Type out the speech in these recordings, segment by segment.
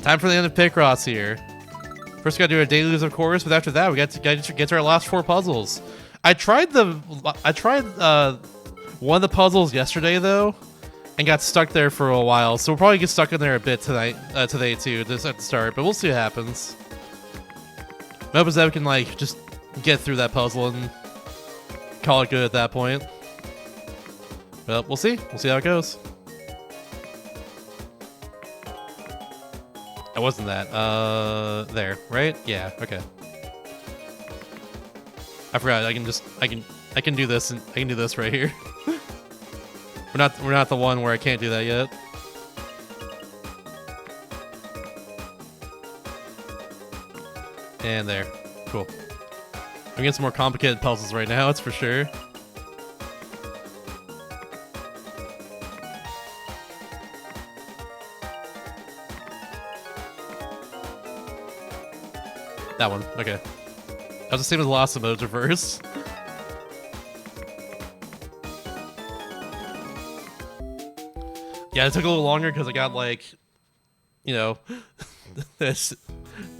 Time for the end of Picross here. First, we gotta do our dailies, of course, but after that, we got to get to our last 4 puzzles. I tried one of the puzzles yesterday though, and got stuck there for a while. So we'll probably get stuck in there a bit today too, just at the start. But we'll see what happens. I hope that we can like just get through that puzzle and call it good at that point. Well, we'll see. We'll see how it goes. It wasn't that. There, right? Yeah. Okay. I forgot. I can do this, and I can do this right here. we're not the one where I can't do that yet. And there. Cool. I'm getting some more complicated puzzles right now, that's for sure. That one, okay. That was the same as the last mode reverse. Yeah, it took a little longer because I got like, you know, this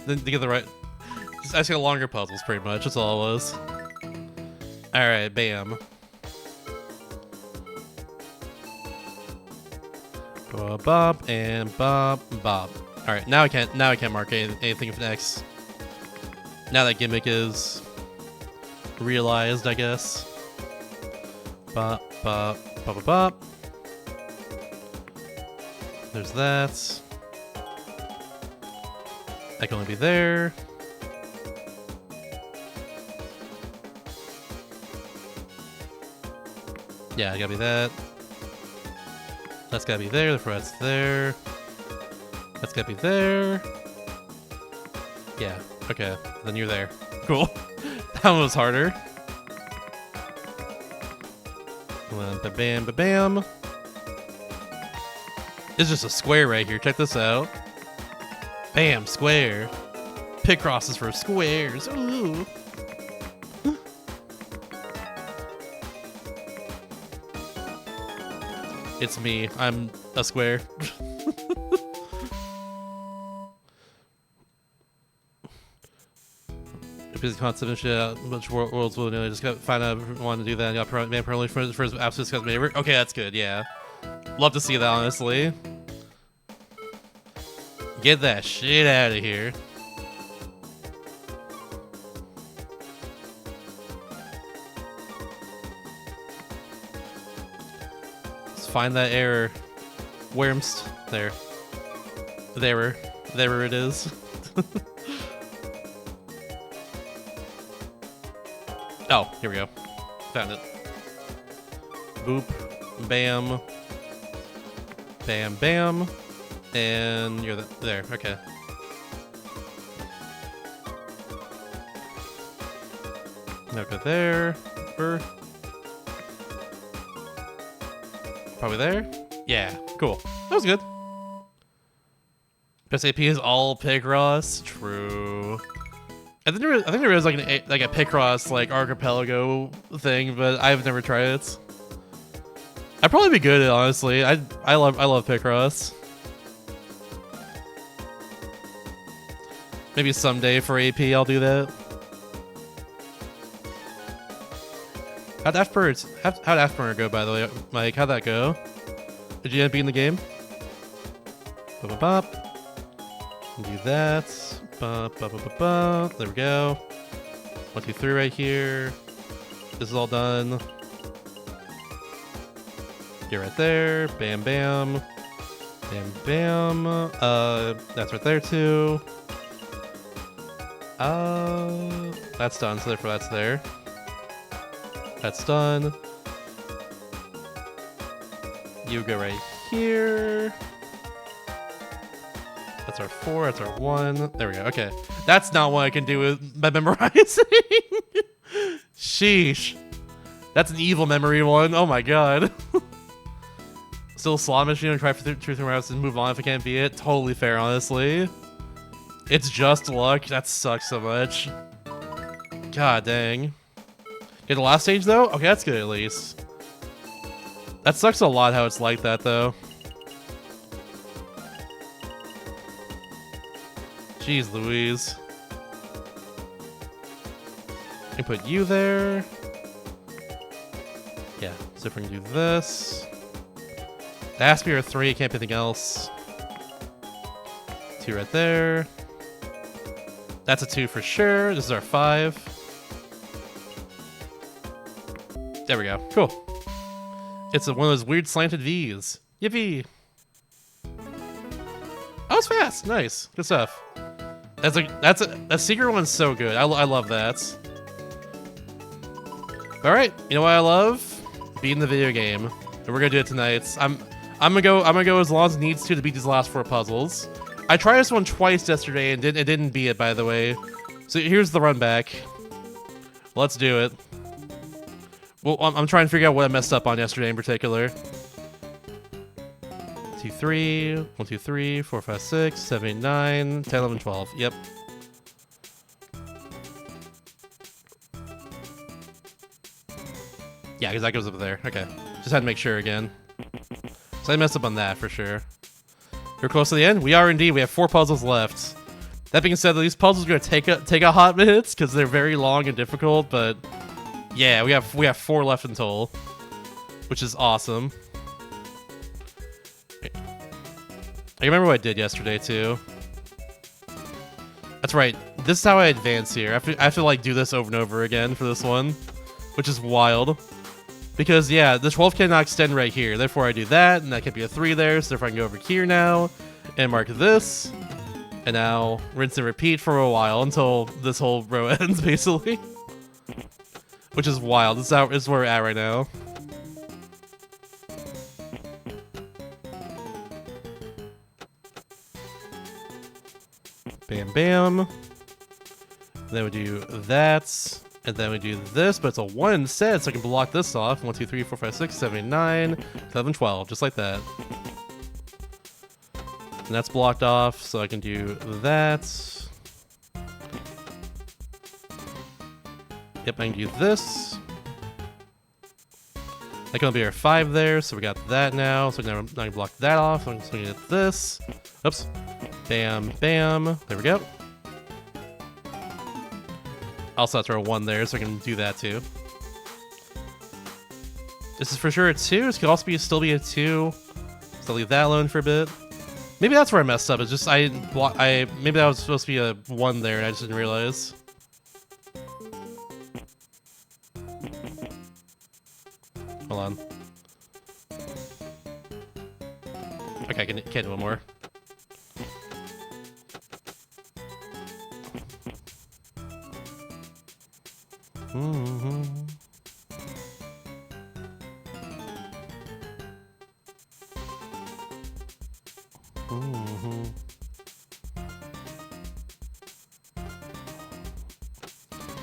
to get the right. I just got longer puzzles, pretty much. That's all it was. All right, bam. Bob and Bob. All right, now I can't mark anything for next. Now that gimmick is realized, I guess. Bop, bop, bop, bop, bop. There's that. That can only be there. Yeah, I gotta be that. That's gotta be there, therefore that's there. That's gotta be there. Yeah, okay, then you're there. Cool. That one was harder. Ba-bam, ba-bam. It's just a square right here, check this out. Bam, square. Picross is for squares, ooh. It's me, I'm a square. Busy concept and shit out, much worlds will know. Just gotta find out if we want to do that. Got man probably for his absolute disgust neighbor. Okay, that's good, yeah. Love to see that, honestly. Get that shit out of here. Let's find that error. Worms. There. There it is. Oh, here we go. Found it. Boop. Bam. Bam, bam. And you're there. Okay. Now go there. Probably there. Yeah, cool. That was good. Best AP is all Picross. True. I think there is like a Picross like archipelago thing, but I've never tried it. I'd probably be good at it, honestly. I love Picross. Maybe someday for AP I'll do that. How'd Afterburner go, by the way? Mike, how'd that go? Did you end up beating the game? Bop, bop, bop. Do that. Bop, bop, bop, bop, bop. There we go. 1, 2, 3 right here. This is all done. Get right there. Bam, bam. Bam, bam. That's right there too. That's done, so therefore that's there. That's done. You go right here. That's our 4, that's our 1. There we go, okay. That's not what I can do with by memorizing. Sheesh. That's an evil memory one, oh my god. Still a slot machine and try for truth and routes and move on if I can't beat it. Totally fair, honestly. It's just luck, that sucks so much. God dang. Get the last stage though? Okay, that's good at least. That sucks a lot how it's like that though. Jeez Louise. I can put you there. Yeah, so if we can do this. That has to be our 3, can't be anything else. 2 right there. That's a 2 for sure. This is our 5. There we go. Cool. It's one of those weird slanted V's. Yippee! Oh, it's fast. Nice. Good stuff. That secret one's so good. I love that. All right. You know what I love? Beating the video game, and we're gonna do it tonight. I'm gonna go as long as it needs to beat these last 4 puzzles. I tried this one twice yesterday and it didn't beat it, by the way. So here's the run back. Let's do it. Well, I'm trying to figure out what I messed up on yesterday in particular. 2, 3, 1, 2, 3, 4, 5, 6, 7, 8, 9, 10, 11, 12. Yep. Yeah, because that goes up there. Okay. Just had to make sure again. So I messed up on that for sure. We're close to the end. We are indeed. We have 4 puzzles left. That being said, these puzzles are gonna take a hot minute because they're very long and difficult. But yeah, we have 4 left in total, which is awesome. I remember what I did yesterday too. That's right. This is how I advance here. I have to like do this over and over again for this one, which is wild. Because yeah, the 12 cannot extend right here. Therefore I do that, and that can be a 3 there. So if I can go over here now and mark this, and now rinse and repeat for a while until this whole row ends, basically. Which is wild. This is where we're at right now. Bam, bam. Then we do that. And then we do this, but it's a 1 instead, so I can block this off. 1, 2, 3, 4, 5, 6, 7, 8, 9, 11, 12. Just like that. And that's blocked off, so I can do that. Yep, I can do this. That's gonna be our 5 there, so we got that now. So now I can block that off. So I'm just gonna get this. Oops. Bam, bam. There we go. Also have to throw a 1 there, so I can do that too. This is for sure a 2. This could also still be a 2. So I'll leave that alone for a bit. Maybe that's where I messed up. It's just maybe that was supposed to be a 1 there, and I just didn't realize. Hold on. Okay, I can't do one more.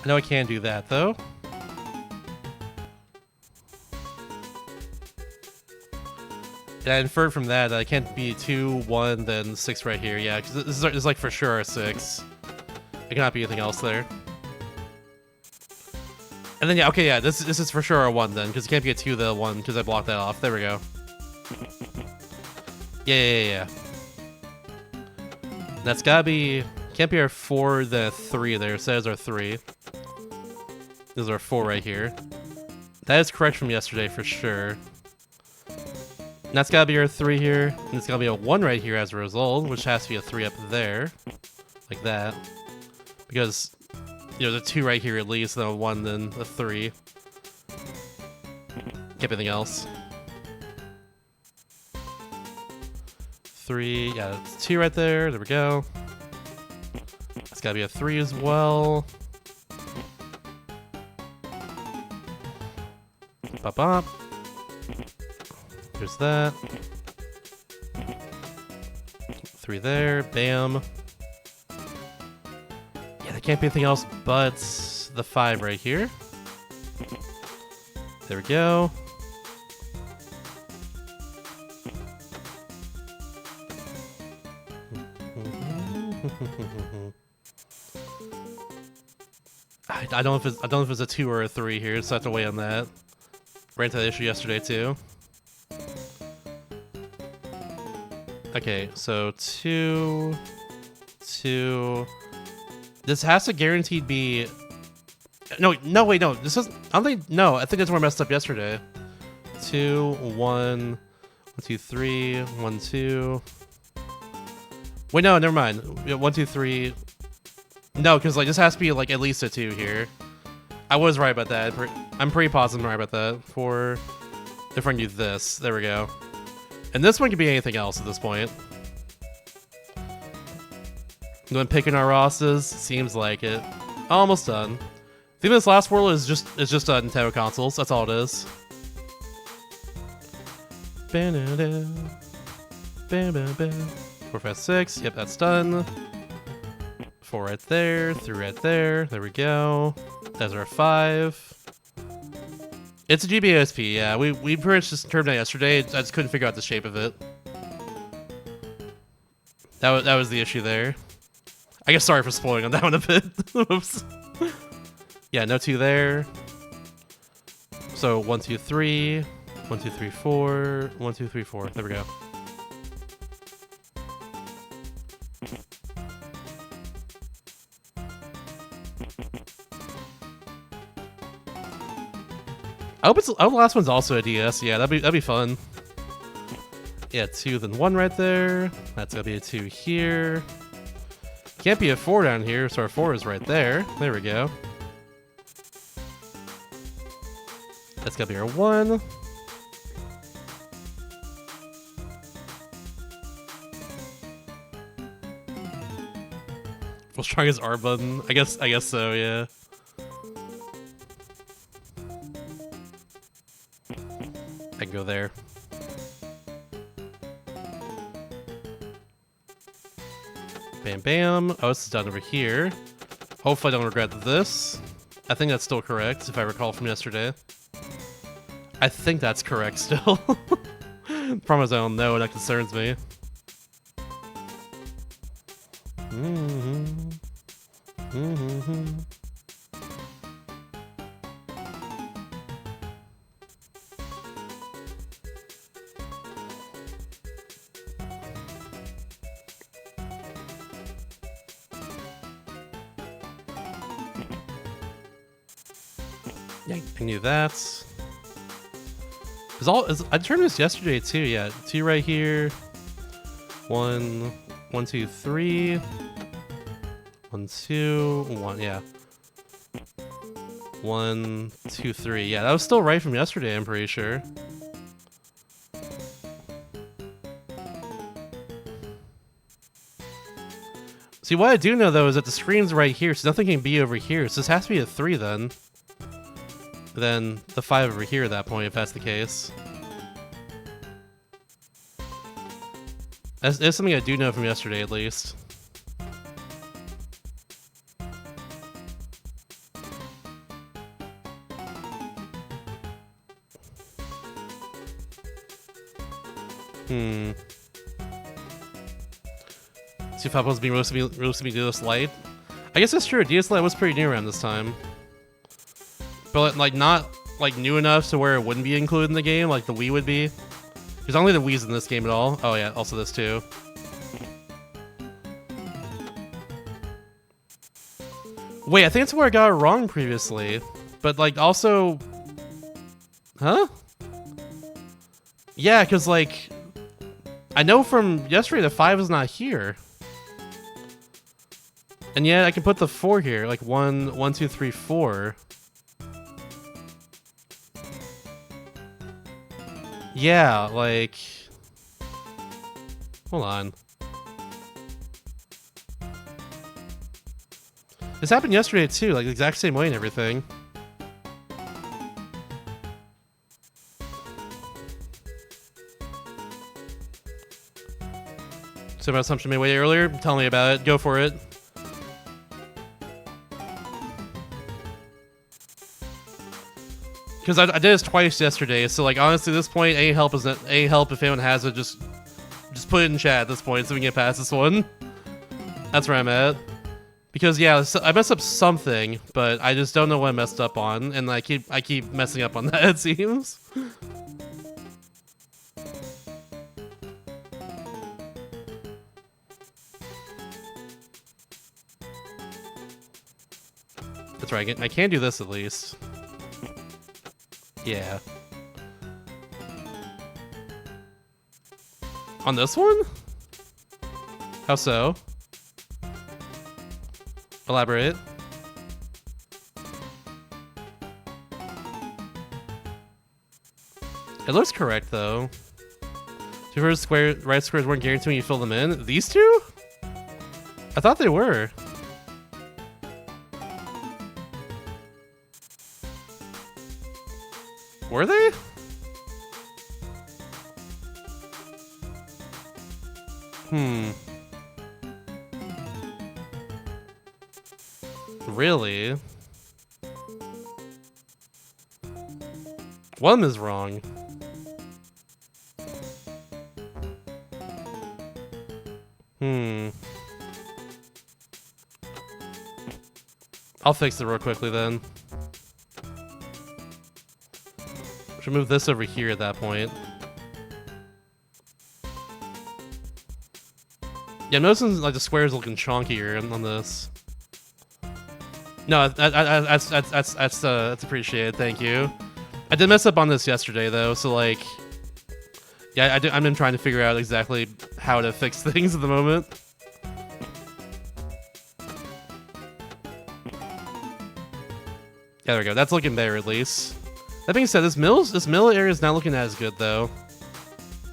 I know I can do that though. And I inferred from that I can't be 2, 1, then 6 right here. Yeah, because this is like for sure a 6. It cannot be anything else there. And then yeah, okay, yeah, this is for sure a 1 then, because it can't be a 2 the 1 because I blocked that off. There we go. Yeah. That's gotta be, can't be our 4, the 3 there. So there's our 3. Those are 4 right here. That is correct from yesterday for sure. And that's gotta be our 3 here. And it's gotta be a 1 right here as a result, which has to be a 3 up there. Like that. Because, you know, the 2 right here at least, then a 1, then a 3. Can't be anything else. 3, yeah, it's 2 right there. There we go. It's gotta be a 3 as well. Bop bop. There's that. 3 there. Bam. Yeah, there can't be anything else but the 5 right here. There we go. I don't know if it's a 2 or a 3 here, so I have to wait on that. Ran into that issue yesterday too. Okay, so 2, 2. This has to guaranteed be... No, wait, no. This isn't... I don't think... No, I think that's where I messed up yesterday. 2, 1, 1, 2, 3, 1, 2. Wait, no, never mind. 1, 2, 3. No, because like this has to be like at least a 2 here. I was right about that. I'm pretty positive I'm right about that. For if I can do this, there we go. And this one could be anything else at this point. When picking our Rosses, seems like it. Almost done. I think this last world is just Nintendo consoles. That's all it is. 4, 5, 6. Yep, that's done. 4 right there. 3 right there. There we go. That's our 5. It's a GBOSP, yeah. We pretty much just confirmed that yesterday. I just couldn't figure out the shape of it. That was the issue there. I guess sorry for spoiling on that one a bit. Oops. Yeah, no 2 there. So 1, 2, 3. 1, 2, 3, 4. 1, 2, 3, 4. There we go. I hope the last one's also a DS. Yeah, that'd be fun. Yeah, 2 then 1 right there. That's gonna be a 2 here. Can't be a 4 down here, so our 4 is right there. There we go. That's gotta be our 1. Full strong as R button. I guess so, yeah. I can go there. Bam, bam. Oh, this is done over here. Hopefully I don't regret this. I think that's still correct, if I recall from yesterday. I think that's correct still. Promise I don't know, that concerns me. Yeah, I knew that. I turned this yesterday too. Yeah, 2 right here. 1, 1, 2, 3. 1, 2, 1. Yeah. 1, 2, 3. Yeah, that was still right from yesterday. I'm pretty sure. See, what I do know though is that the screen's right here, so nothing can be over here. So this has to be a 3 then. Then the 5 over here at that point, if that's the case. That's something I do know from yesterday, at least. See if I was being roasted me to this light. I guess that's true. DS Lite was pretty new around this time. But like not like new enough to where it wouldn't be included in the game like the Wii would be. There's only the Wii's in this game at all. Oh yeah, also this too. Wait, I think that's where I got it wrong previously. But like also... Huh? Yeah, because like... I know from yesterday the 5 is not here. And yet I can put the 4 here. Like 1, 1, 2, 3, 4. Yeah, like... Hold on. This happened yesterday too, like the exact same way and everything. So my assumption made way earlier? Tell me about it. Go for it. Because I did this twice yesterday, so like honestly, at this point, any help if anyone has it, just put it in chat at this point so we can get past this one. That's where I'm at. Because yeah, I messed up something, but I just don't know what I messed up on, and I keep messing up on that. It seems. That's right, I can do this at least. Yeah. On this one? How so? Elaborate. It looks correct though. Two first square right squares weren't guaranteed when you fill them in. These two? I thought they were. Were they? Really? One of them is wrong. I'll fix it real quickly then. Should move this over here at that point. Yeah, I'm noticing like the squares looking chonkier on this. No, that's appreciated. Thank you. I did mess up on this yesterday though, so like, yeah, I've been trying to figure out exactly how to fix things at the moment. Yeah, there we go. That's looking better at least. That being said, this mill area is not looking as good though.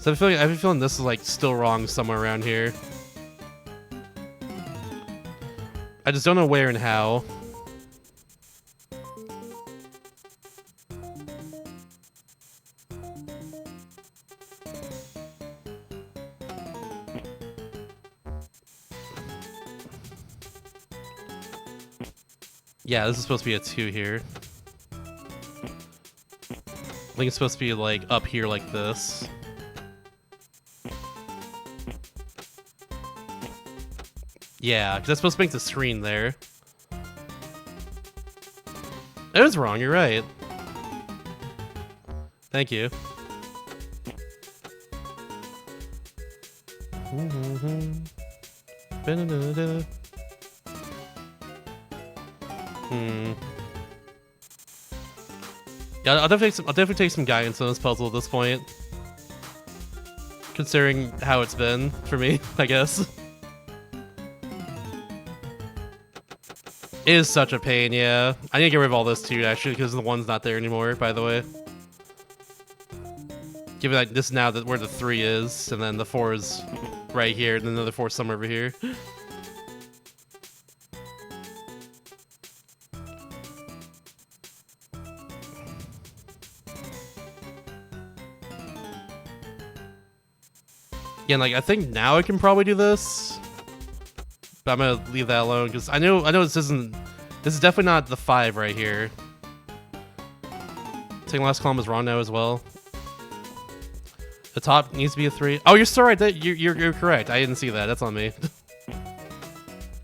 So I've been feeling this is like still wrong somewhere around here. I just don't know where and how. Yeah, this is supposed to be a 2 here. I think it's supposed to be like up here like this. Yeah, because that's supposed to make the screen there. I was wrong, you're right. Thank you. Yeah, I'll definitely take some guidance on this puzzle at this point. Considering how it's been for me, I guess. It is such a pain, yeah. I need to get rid of all this too, actually, because the 1's not there anymore, by the way. Given that this is now where the 3 is, and then the 4 is right here, and then another 4 somewhere over here. Yeah, and like I think now I can probably do this, but I'm gonna leave that alone because I know this isn't. This is definitely not the 5 right here. Taking the last column is wrong now as well. The top needs to be a 3. Oh, you're so right. You're correct. I didn't see that. That's on me.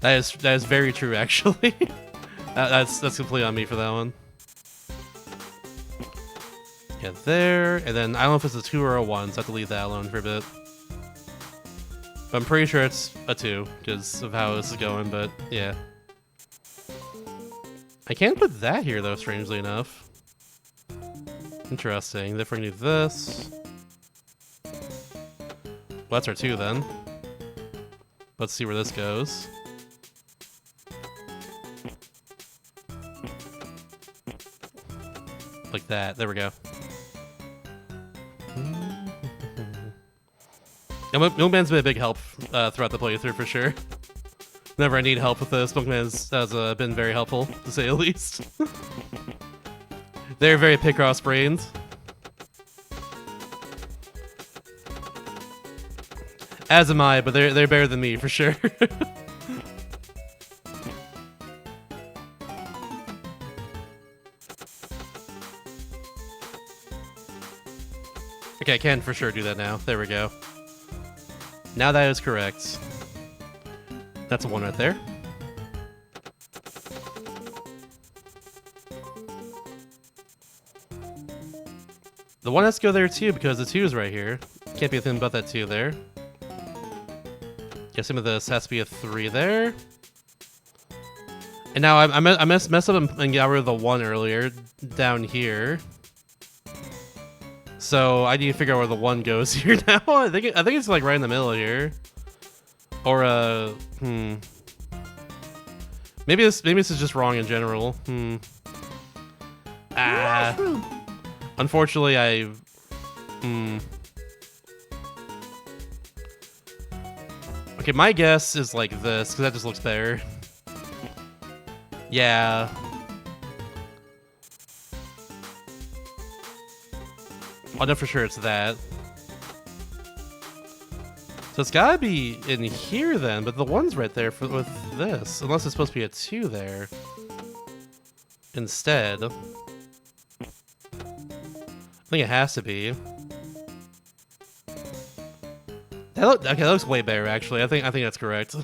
That is very true, actually. That's completely on me for that one. Yeah, there, and then I don't know if it's a 2 or a 1, so I have to leave that alone for a bit. But I'm pretty sure it's a 2 because of how this is going. But yeah, I can't put that here though. Strangely enough. Interesting. If we're gonna do this. Well, that's our 2 then. Let's see where this goes. Like that. There we go. Milkman's been a big help throughout the playthrough for sure. Whenever I need help with this, Milkman's has been very helpful, to say the least. They're very Picross brains. As am I, but they're better than me for sure. Okay, I can for sure do that now. There we go. Now that is correct. That's a 1 right there. The 1 has to go there too because the 2 is right here. Can't be a thing about that 2 there. Yeah, some of this has to be a 3 there. And now I messed up and got rid of the 1 earlier down here. So I need to figure out where the 1 goes here now. I think it's like right in the middle here. Or maybe this is just wrong in general. Unfortunately, Okay, my guess is like this, because that just looks better. Yeah. I know for sure it's that. So it's gotta be in here then, but the 1's right there with this. Unless it's supposed to be a 2 there. Instead. I think it has to be. Okay, that looks way better actually. I think that's correct.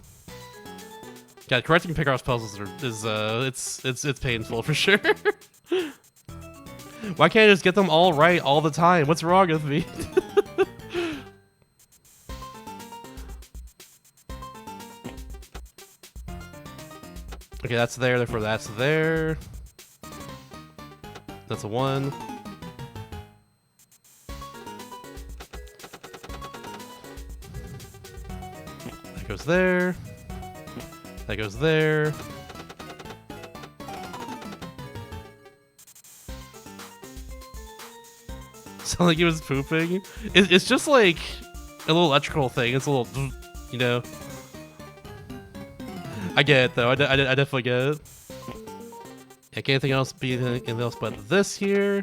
Yeah, correcting Picross puzzles is it's painful for sure. Why can't I just get them all right all the time? What's wrong with me? Okay, that's there, therefore that's there. That's a 1. That goes there. That goes there. Sound like he was pooping? It's just like a little electrical thing. It's a little, you know. I get it though. I definitely get it. Yeah, can anything else be anything else but this here?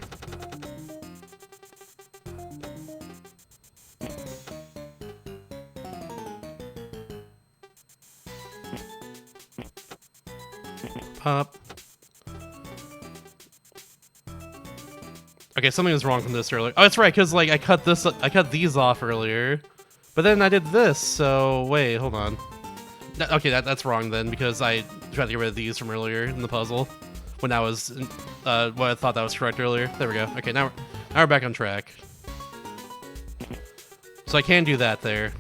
Pop. Okay, something was wrong from this earlier. Oh, that's right, because like I cut these off earlier, but then I did this. So wait, hold on. Okay, that's wrong then, because I tried to get rid of these from earlier in the puzzle when I was what I thought that was correct earlier. There we go. Okay, now we're back on track. So I can do that there.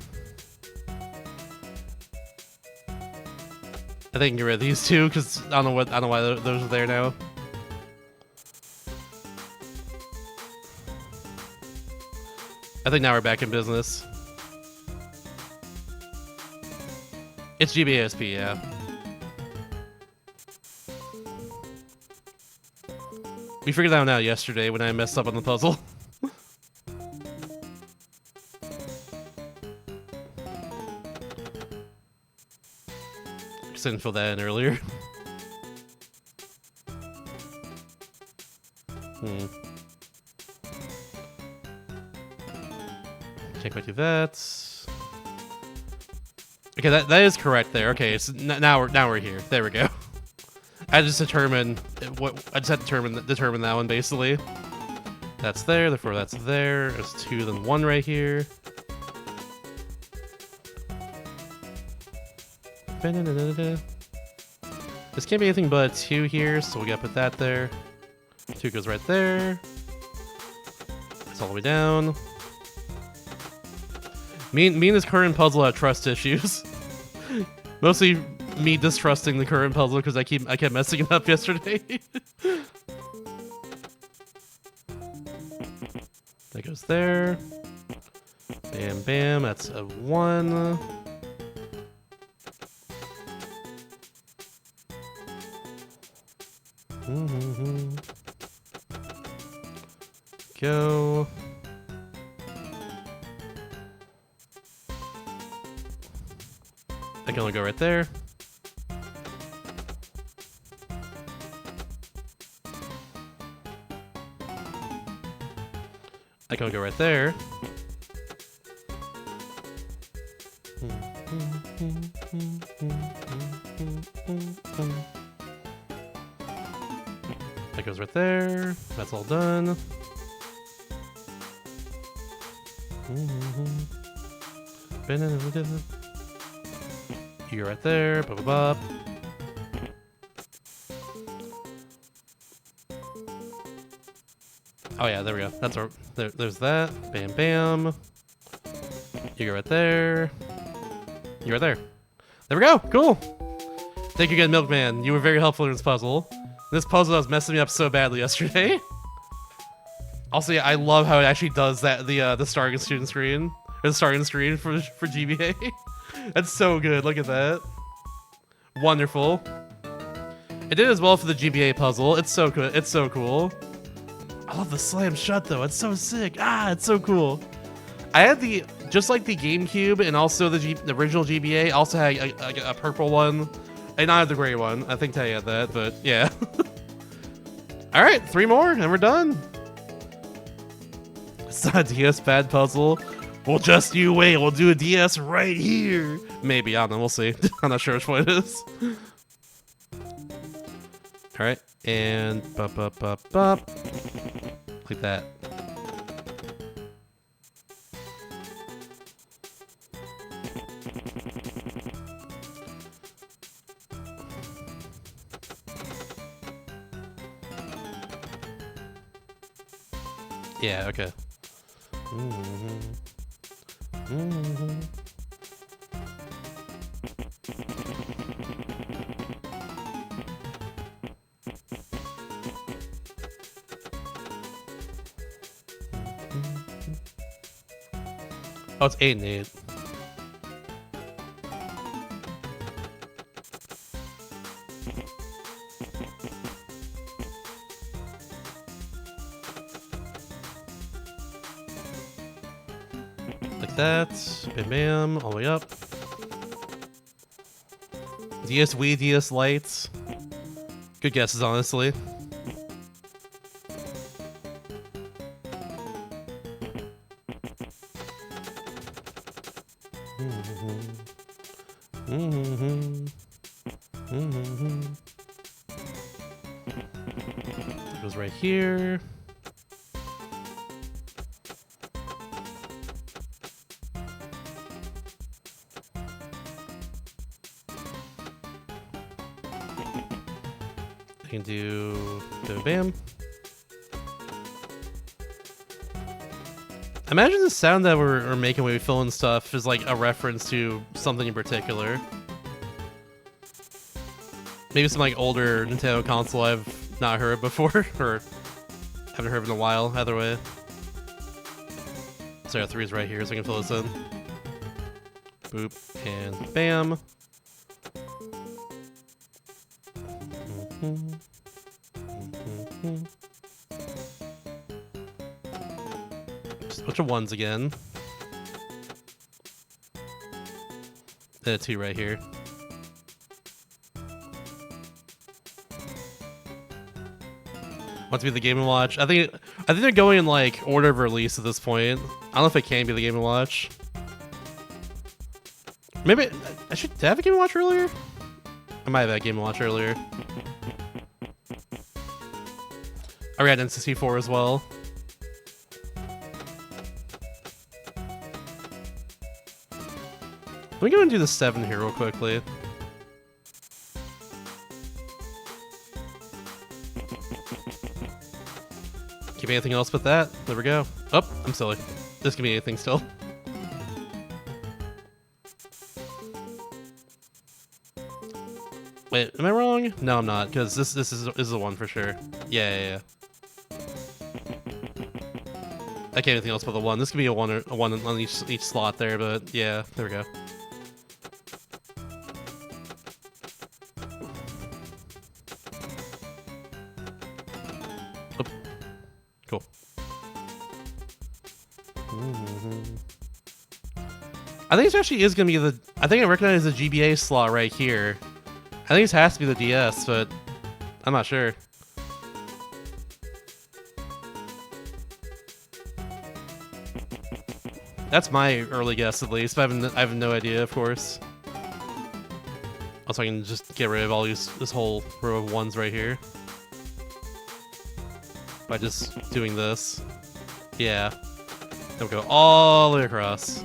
I think I can get rid of these two because I don't know why those are there now. I think now we're back in business. It's GBASP, yeah. We figured that one out yesterday when I messed up on the puzzle. Just didn't fill that in earlier. Can't quite do that. Okay, that is correct there. Okay, so now we're here. There we go. I just determined I just had to determine that one basically. That's there, therefore that's there. There's 2, then 1 right here. This can't be anything but a 2 here, so we gotta put that there. 2 goes right there. It's all the way down. Me and this current puzzle have trust issues. Mostly me distrusting the current puzzle because I kept messing it up yesterday. That goes there. Bam, bam. That's a 1. Go. I can only go right there. I can only go right there. That goes right there. That's all done. You're right there. Bop, bop, bop. Oh yeah, there we go. That's our. There's that. Bam, bam. You go right there. You're right there. There we go. Cool. Thank you again, Milkman. You were very helpful in this puzzle. This puzzle was messing me up so badly yesterday. Also, yeah, I love how it actually does that the starting student screen or the starting screen for GBA. That's so good. Look at that. Wonderful. It did as well for the GBA puzzle. It's so good. It's so cool. I love the slam shut though. It's so sick. Ah, it's so cool. I had just like the GameCube and also the original GBA. Also had a purple one. I not have the gray one. I think I had that, but yeah. All right, 3 more and we're done. It's not a DS bad puzzle. Well, just you wait. We'll do a DS right here. Maybe, I don't know. We'll see. I'm not sure which one it is. All right, and bop. Click that. Yeah, okay. Oh, it's 8 and 8. Like that. Bam bam. All the way up. DS Wii, DS Lights. Good guesses, honestly. It goes right here. I can do bam bam. Imagine the sound that we're making when we fill in stuff is like a reference to something in particular. Maybe some like older Nintendo console I've not heard before, or haven't heard in a while, either way. So our 3 is right here, so I can fill this in. Boop, and bam. Just a bunch of 1s again. And a 2 right here. Want to be the Game & Watch? I think they're going in like order of release at this point. I don't know if it can be the Game & Watch. Maybe did I have a Game & Watch earlier? I might have had a Game & Watch earlier. I had N64 as well. Let me go and do the 7 here real quickly. Give me anything else but that. There we go. Oh, I'm silly. This can be anything still. Wait, am I wrong? No, I'm not, because this is a 1 for sure. Yeah. I can't anything else but the 1. This could be a 1 on each slot there, but yeah, there we go. Oop. Cool. I think this actually is gonna be the. I think I recognize the GBA slot right here. I think this has to be the DS, but I'm not sure. That's my early guess, at least. But I have no idea, of course. Also, I can just get rid of all this whole row of 1s right here by just doing this. Yeah. Then we'll go all the way across.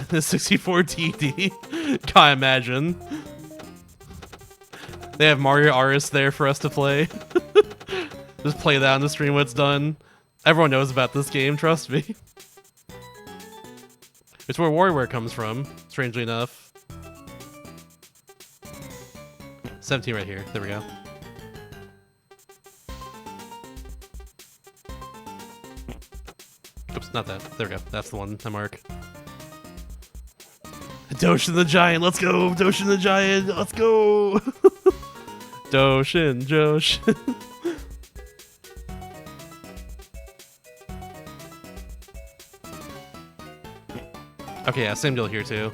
The 64 TD. Can't imagine. They have Mario Artist there for us to play. Just play that on the stream when it's done. Everyone knows about this game, trust me. It's where WarioWare comes from, strangely enough. 17 right here. There we go. Oops, not that. There we go. That's the one I mark. Doshin the Giant, let's go! Doshin the Giant, let's go! Doshin, Joshin. Okay, yeah, same deal here too.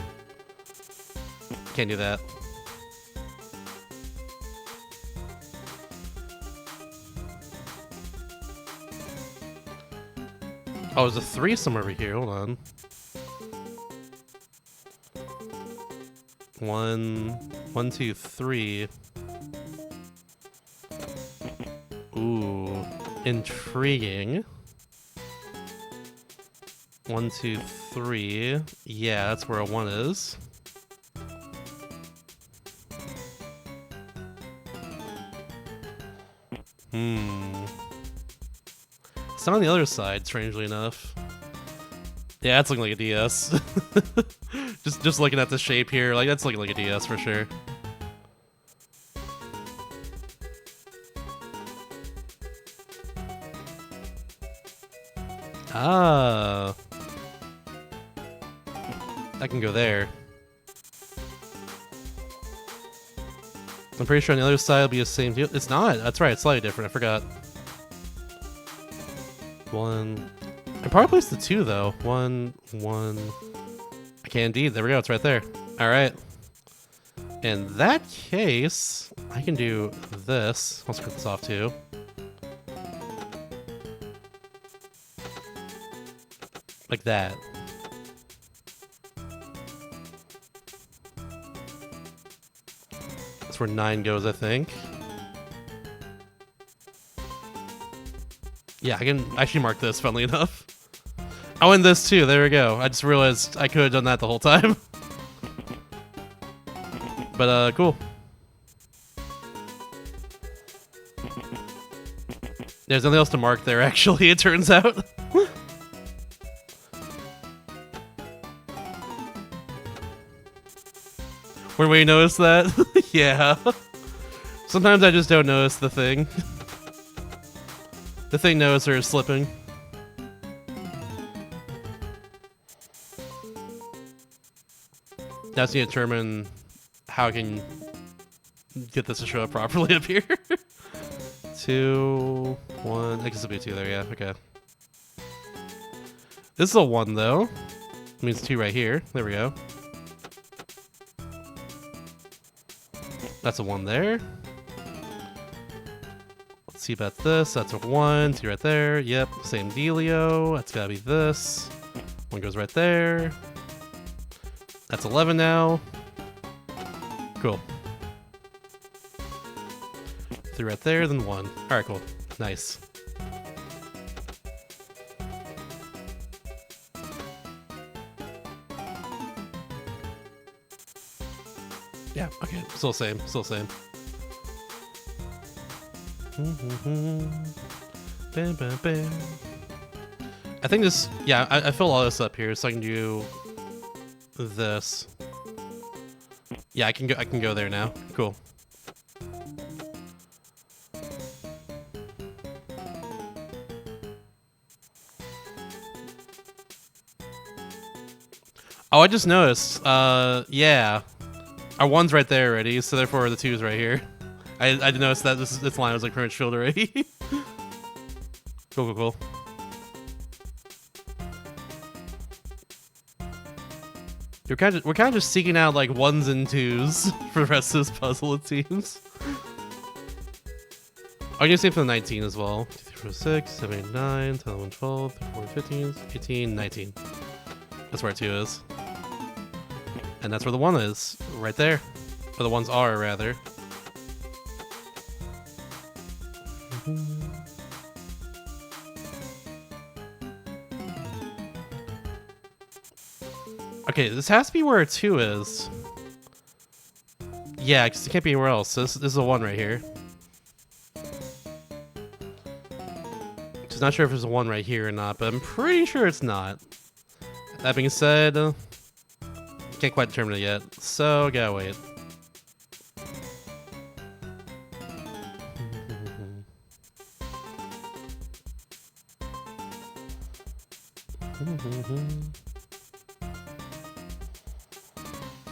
Can't do that. Oh, there's a threesome over here. Hold on. One, two, three. Ooh, intriguing. 1, 2, 3. Yeah, that's where a 1 is. It's not on the other side, strangely enough. Yeah, that's looking like a DS. just looking at the shape here, like that's looking like a DS for sure. Ah. I can go there. I'm pretty sure on the other side will be the same deal. It's not. That's right. It's slightly different. I forgot. 1. I probably placed the 2 though. 1, 1. I can indeed. There we go. It's right there. All right. In that case, I can do this. I'll script this off too. Like that. That's where 9 goes, I think. Yeah, I can actually mark this, funnily enough. Oh, and this too. There we go. I just realized I could have done that the whole time. But, cool. There's nothing else to mark there, actually, it turns out. When we notice that? Yeah. Sometimes I just don't notice the thing. The thing knows they're slipping. Now to determine how I can get this to show up properly up here. 2, 1. I guess it'll be 2 there, yeah, okay. This is a 1 though. It means 2 right here. There we go. That's a 1 there. Let's see about this. That's a 1. 2 right there. Yep, same dealio. That's gotta be this. 1 goes right there. That's 11 now. Cool. 3 right there, then 1. Alright, cool. Nice. Yeah, okay. Still same. Still same. Bam, bam, bam. I think this... Yeah, I fill all this up here so I can do this. Yeah, I can go there now. Cool. Oh, I just noticed. Yeah. Our 1's right there already, so therefore the 2's right here. I didn't notice that this line was like pretty much filled already. Cool, cool, cool. We're kind of just seeking out like 1s and 2s for the rest of this puzzle, it seems. I'm gonna say for the 19 as well. 2, 3, 4, 6, 7, 8, 9, 10, 11, 12, 13, 14, 15, 18, 19. That's where 2 is. And that's where the 1 is. Right there. Or the 1s are, rather. Okay, this has to be where a 2 is. Yeah, because it can't be anywhere else. This is a 1 right here. Just not sure if there's a 1 right here or not, but I'm pretty sure it's not. That being said, can't quite determine it yet, so gotta wait.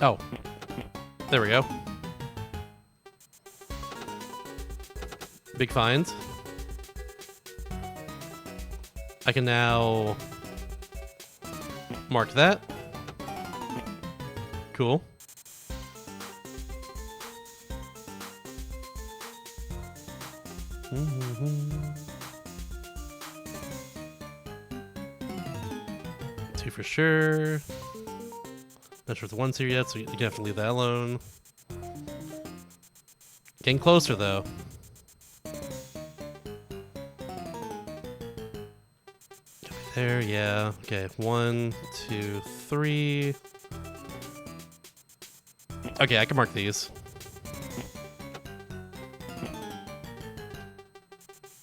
Oh, there we go. Big find. I can now mark that. Cool. Two for sure. Not sure if the one's here yet, so you can have to leave that alone. Getting closer though. There, yeah. Okay, 1, 2, 3. Okay, I can mark these.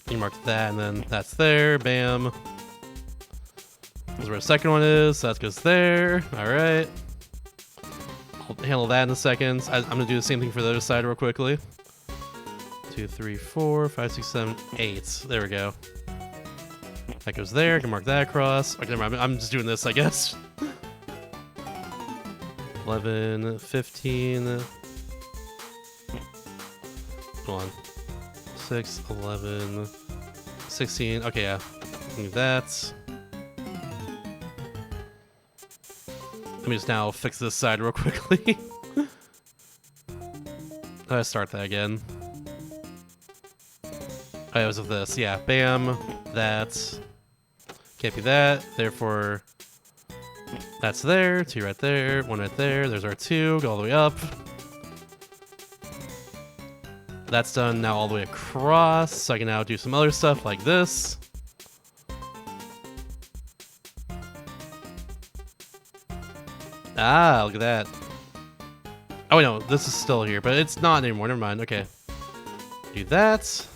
You mark that, and then that's there. Bam. That's where the second one is. So that goes there. All right. I'll handle that in a second. I'm gonna do the same thing for the other side real quickly. 2, 3, 4, 5, 6, 7, 8. There we go. That goes there. I can mark that across. Okay, never mind. I'm just doing this, I guess. 11, 15. Hold on. 6, 11, 16. Okay, yeah. Move that. Let me just now fix this side real quickly. Let's start that again. Oh, it was with this. Yeah, bam. That. Can't be that. Therefore, that's there. 2 right there. 1 right there. There's our 2. Go all the way up. That's done now all the way across. So I can now do some other stuff like this. Ah, look at that. Oh, wait, no. This is still here, but it's not anymore. Never mind. Okay. Do that.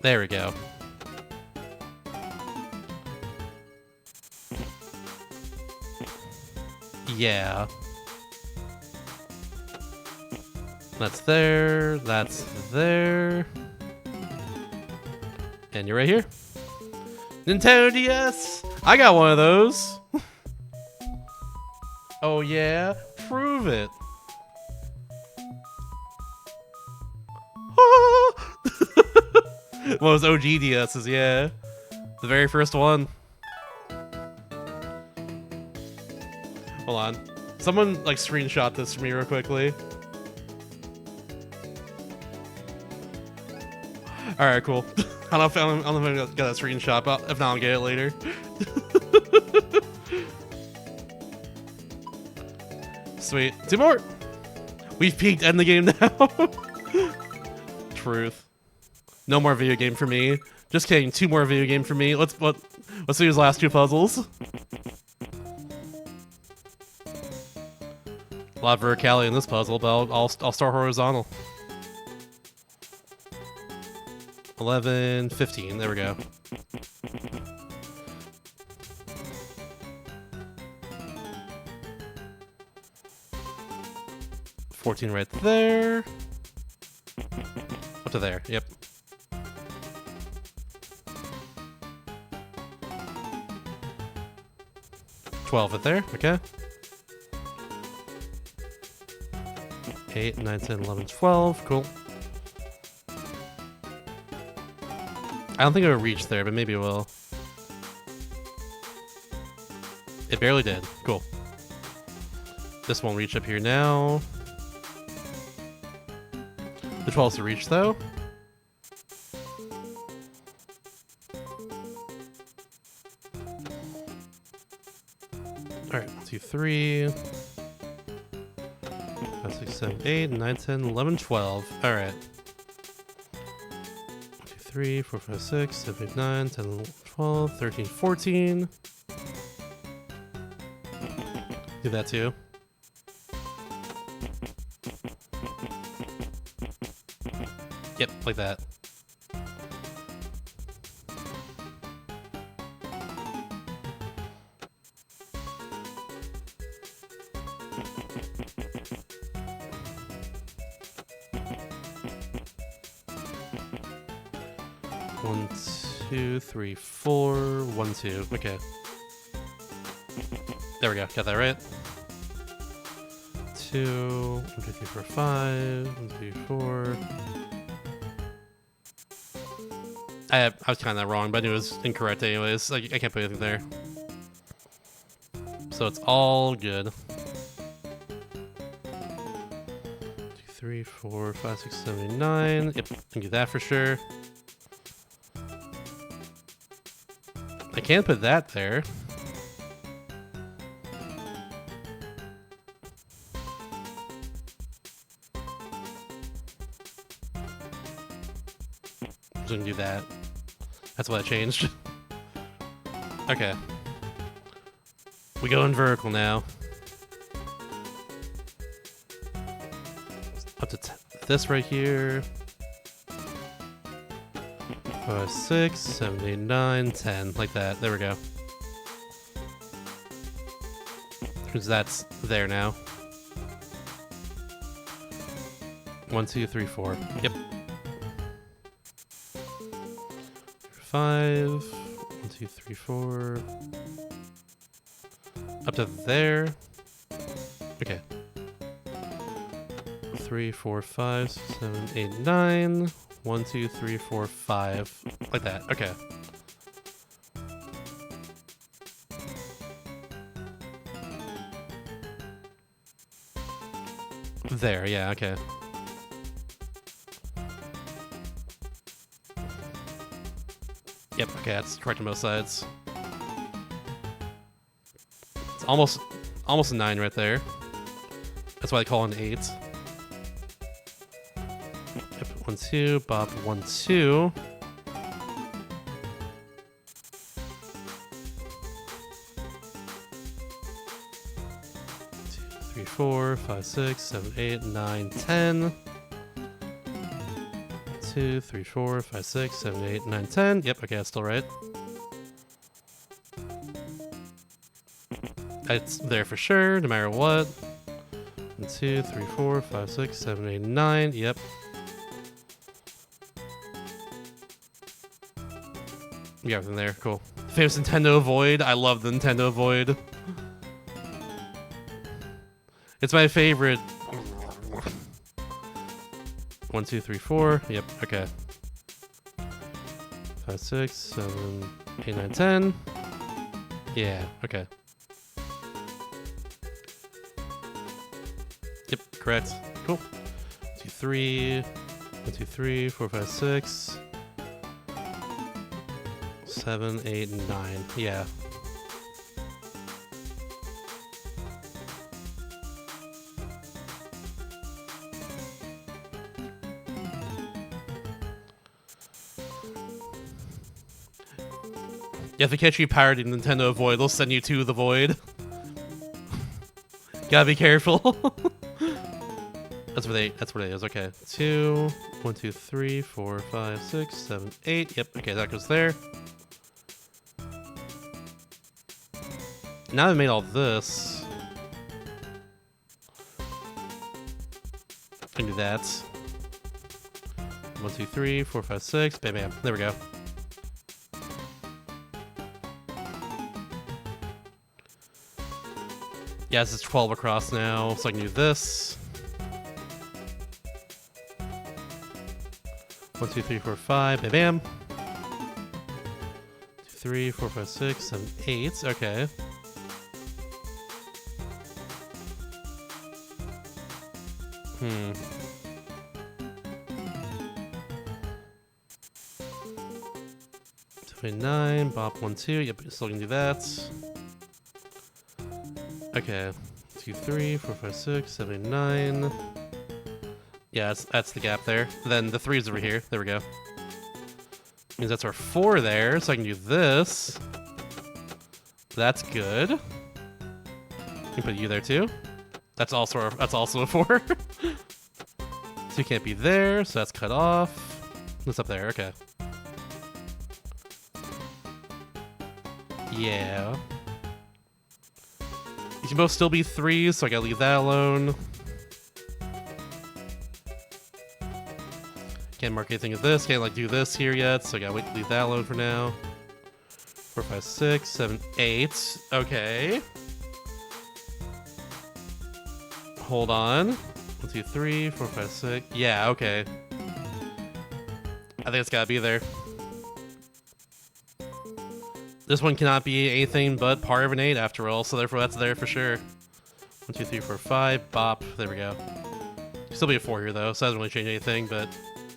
There we go. Yeah. That's there. That's there. And you're right here. Nintendo DS! I got one of those. Oh yeah? Prove it. One of those OG DS's, yeah. The very first one. Hold on. Someone, like, screenshot this for me real quickly. Alright, cool. I don't know if I'm gonna get that screenshot, but if not, I'll get it later. Sweet. 2 more! We've peaked, end the game now. Truth. No more video game for me. Just kidding. 2 more video game for me. Let's do these last 2 puzzles. A lot of verticality in this puzzle, but I'll start horizontal. 11, 15. There we go. $14 right there. Up to there. Yep. 12 right there. Okay. 8, 9, 10, 11, 12. Cool. I don't think it will reach there, but maybe it will. It barely did. Cool. This won't reach up here now. The 12's to reach, though. Alright, 2, 3. 5, 6, 7, 8, 9, 10, 11, 12. Alright. 3, 4, 5, 6, 7, 8, 9, 10, 11, 12, 13, 14. Do that too. Yep, like that. 1, 2, 3, 4, 1, 2. Okay. There we go. Got that right. 2, 1, 2, 3, 4, 5, 1, 2, 4. I was kind of wrong, but I knew it was incorrect anyways. I can't put anything there. So it's all good. 2, 3, 4, 5, 6, 7, 8, 9. Yep, I can do that for sure. I can put that there. I'm just gonna do that. That's what I changed. Okay. We go in vertical now. Up to this right here. 5, 6, 7, 8, 9, 10. Like that. There we go. Because that's there now. 1, 2, 3, 4. Yep. 5. 1, 2, 3, 4. Up to there. Okay. 3, 4, 5, 6, 7, 8, 9. 1, 2, 3, 4, 5. Like that. Okay. There, yeah, okay. Yep, okay, that's correct on both sides. It's almost a 9 right there. That's why they call it an 8. Yep, 1, 2, bop, 1, 2. 3, 4, 5, 6, 7, 8, 9, 10. 2, 3, 4, 5, 6, 7, 8, 9, 10. Yep, okay, that's still right. It's there for sure, no matter what. 1, 2, 3, 4, 5, 6, 7, 8, 9. Yep. We got everything there. Cool. Famous Nintendo Void. I love the Nintendo Void. It's my favorite. 1, 2, 3, 4. Yep. Okay. 5, 6, 7, 8, 9, 10. Yeah. Okay. Yep. Correct. Cool. 2, 3. 1, 2, 3, 4, 5, 6. 7, 8, 9. Yeah. Yeah, if they catch you pirating Nintendo Void, they'll send you to the Void. Gotta be careful. That's where it is. Okay. 2, 1, 2, 3, 4, 5, 6, 7, 8. Yep. Okay, that goes there. Now I've made all this. I can do that. 1, 2, 3, 4, 5, 6. Bam, bam. There we go. Yeah, this is 12 across now, so I can do this. 1, 2, 3, 4, 5. Bam, bam. 2, 3, 4, 5, 6, 7, 8. Okay. Hmm. 29, bop 1, 2. Yep, still can do that. Okay. 2, 3, 4, 5, 6, 7, 9. Yeah, that's the gap there. Then the 3's over here. There we go. Means that's our 4 there, so I can do this. That's good. You can put you there too. That's also a 4. So you can't be there, so that's cut off. What's up there? Okay. Yeah. You can both still be 3s, so I gotta leave that alone. Can't Can't mark anything of this. Can't like do this here yet, so I gotta wait to leave that alone for now. 4, 5, 6, 7, 8. Okay. Hold on. 1, 2, 3, 4, 5, 6. Yeah, okay. I think it's gotta be there. This one cannot be anything but part of an 8 after all, so therefore that's there for sure. 1, 2, 3, 4, 5. Bop. There we go. Still be a 4 here though, so that doesn't really change anything, but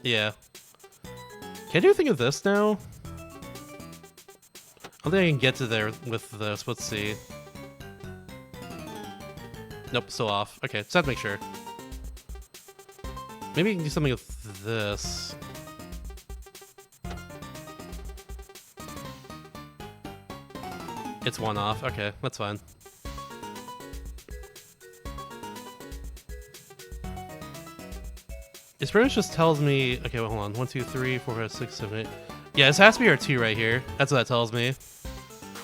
yeah. Can I do anything of this now? I don't think I can get to there with this. Let's see. Nope, still off. Okay, just have to make sure. Maybe you can do something with this. It's 1 off. Okay, that's fine. This pretty much just tells me... Okay, wait, hold on. 1, 2, 3, 4, 5, 6, 7, 8. Yeah, this has to be our 2 right here. That's what that tells me.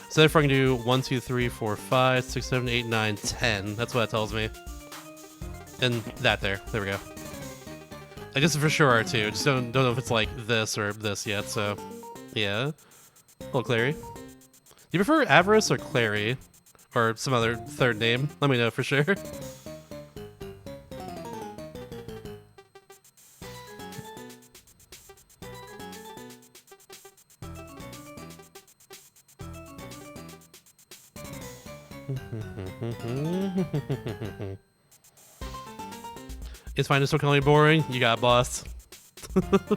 So therefore I can do 1, 2, 3, 4, 5, 6, 7, 8, 9, 10. That's what that tells me. And that there. There we go. I guess for sure R2. Just don't know if it's like this or this yet, so... Yeah. A little Clary. Do you prefer Avarice or Clary? Or some other third name? Let me know for sure. It's fine to still call me boring. You got it, boss. Let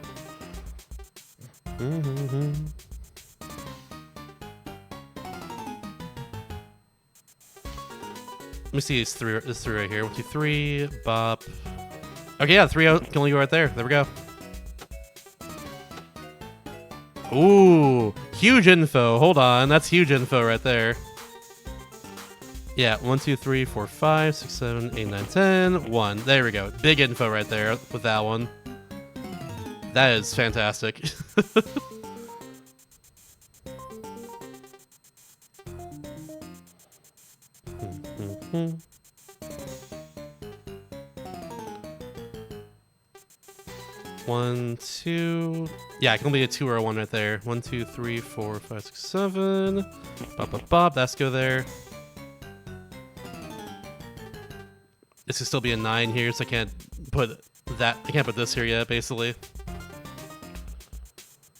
me see this three right here. 1, 2, 3, bop. Okay, yeah, 3 can only go right there. There we go. Ooh, huge info. Hold on, that's huge info right there. Yeah, 1, 2, 3, 4, 5, 6, 7, 8, 9, 10. 1. There we go. Big info right there with that one. That is fantastic. One, 2. Yeah, it can be a 2 or a 1 right there. 1, 2, 3, 4, 5, 6, 7. Bop, bop, bop. That's go there. This could still be a 9 here, so I can't put that. I can't put this here yet, basically.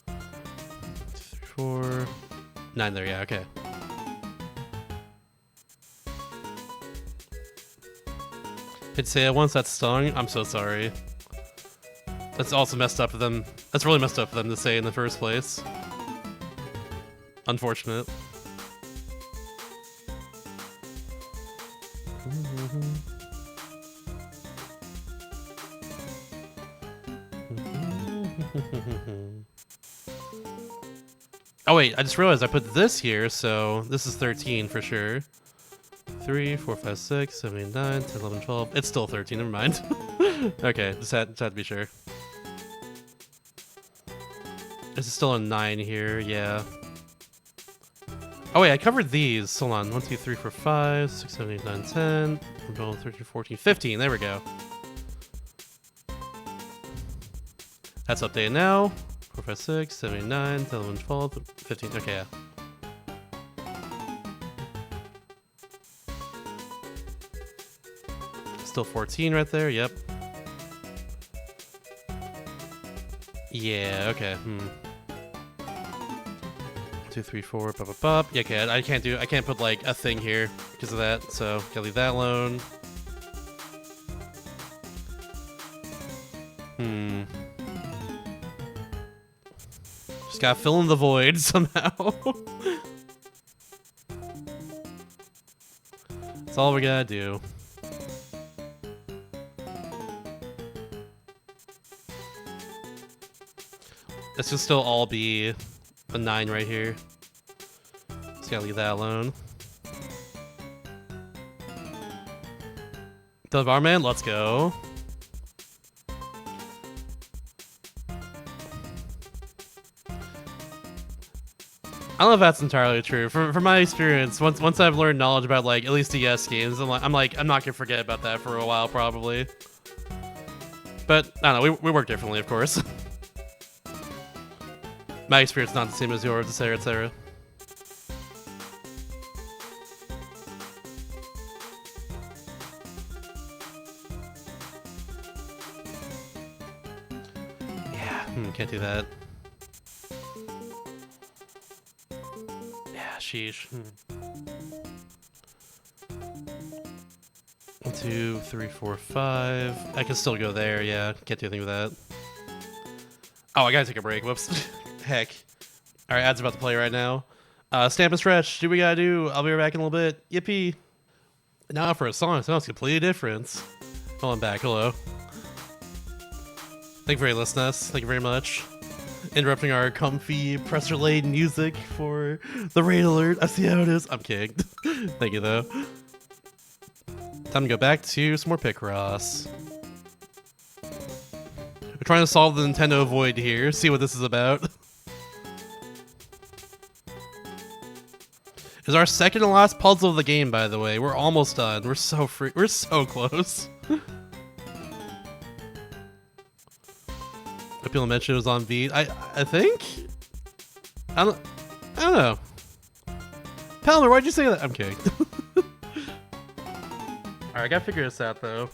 2, 3, 4, 9 there. Yeah, okay. I'd say it once that's stung. I'm so sorry. That's also messed up for them. That's really messed up for them to say in the first place. Unfortunate. Oh wait, I just realized I put this here, so this is 13 for sure. 3, 4, 5, 6, 7, 8, 9, 10, 11, 12. It's still 13, never mind. Okay, just had to be sure. This is still a 9 here, yeah. Oh wait, I covered these. Hold on. 1, 2, 3, 4, 5, 6, 7, 8, 9, 10, 12, 13, 14, 15. There we go. That's updated now. 4, 5, 6, 7, 8, 9, 10, 11, 12, 15. Okay, yeah. Still 14 right there, yep. Yeah, okay. 2, 3, 4, pop, pop, pop. Yeah, okay, I can't put like a thing here because of that, so gotta leave that alone. Just gotta fill in the void somehow. That's all we gotta do. This will still all be a 9 right here. Just gotta leave that alone. The barman, let's go. I don't know if that's entirely true. From my experience, once I've learned knowledge about like at least DS games, I'm not gonna forget about that for a while probably. But I don't know, we work differently, of course. My experience not the same as yours, etc., etc. Yeah, can't do that. Yeah, sheesh. 1, 2, 3, 4, 5. I can still go there, yeah. Can't do anything with that. Oh, I gotta take a break. Whoops. Heck. Alright, ad's about to play right now. Stamp and stretch. Do what we gotta do. I'll be right back in a little bit. Yippee. Now for a song, it sounds completely different. Hold on back. Hello. Thank you for listening to us. Thank you very much. Interrupting our comfy, pressure-laden music for the raid alert. I see how it is. I'm kidding. Thank you, though. Time to go back to some more Picross. We're trying to solve the Nintendo void here. See what this is about. It's our second to last puzzle of the game, by the way. We're almost done. We're so free. We're so close. People mentioned it was on beat. I think. I don't know. Palmer, why'd you say that? I'm kidding. Alright, I gotta figure this out though.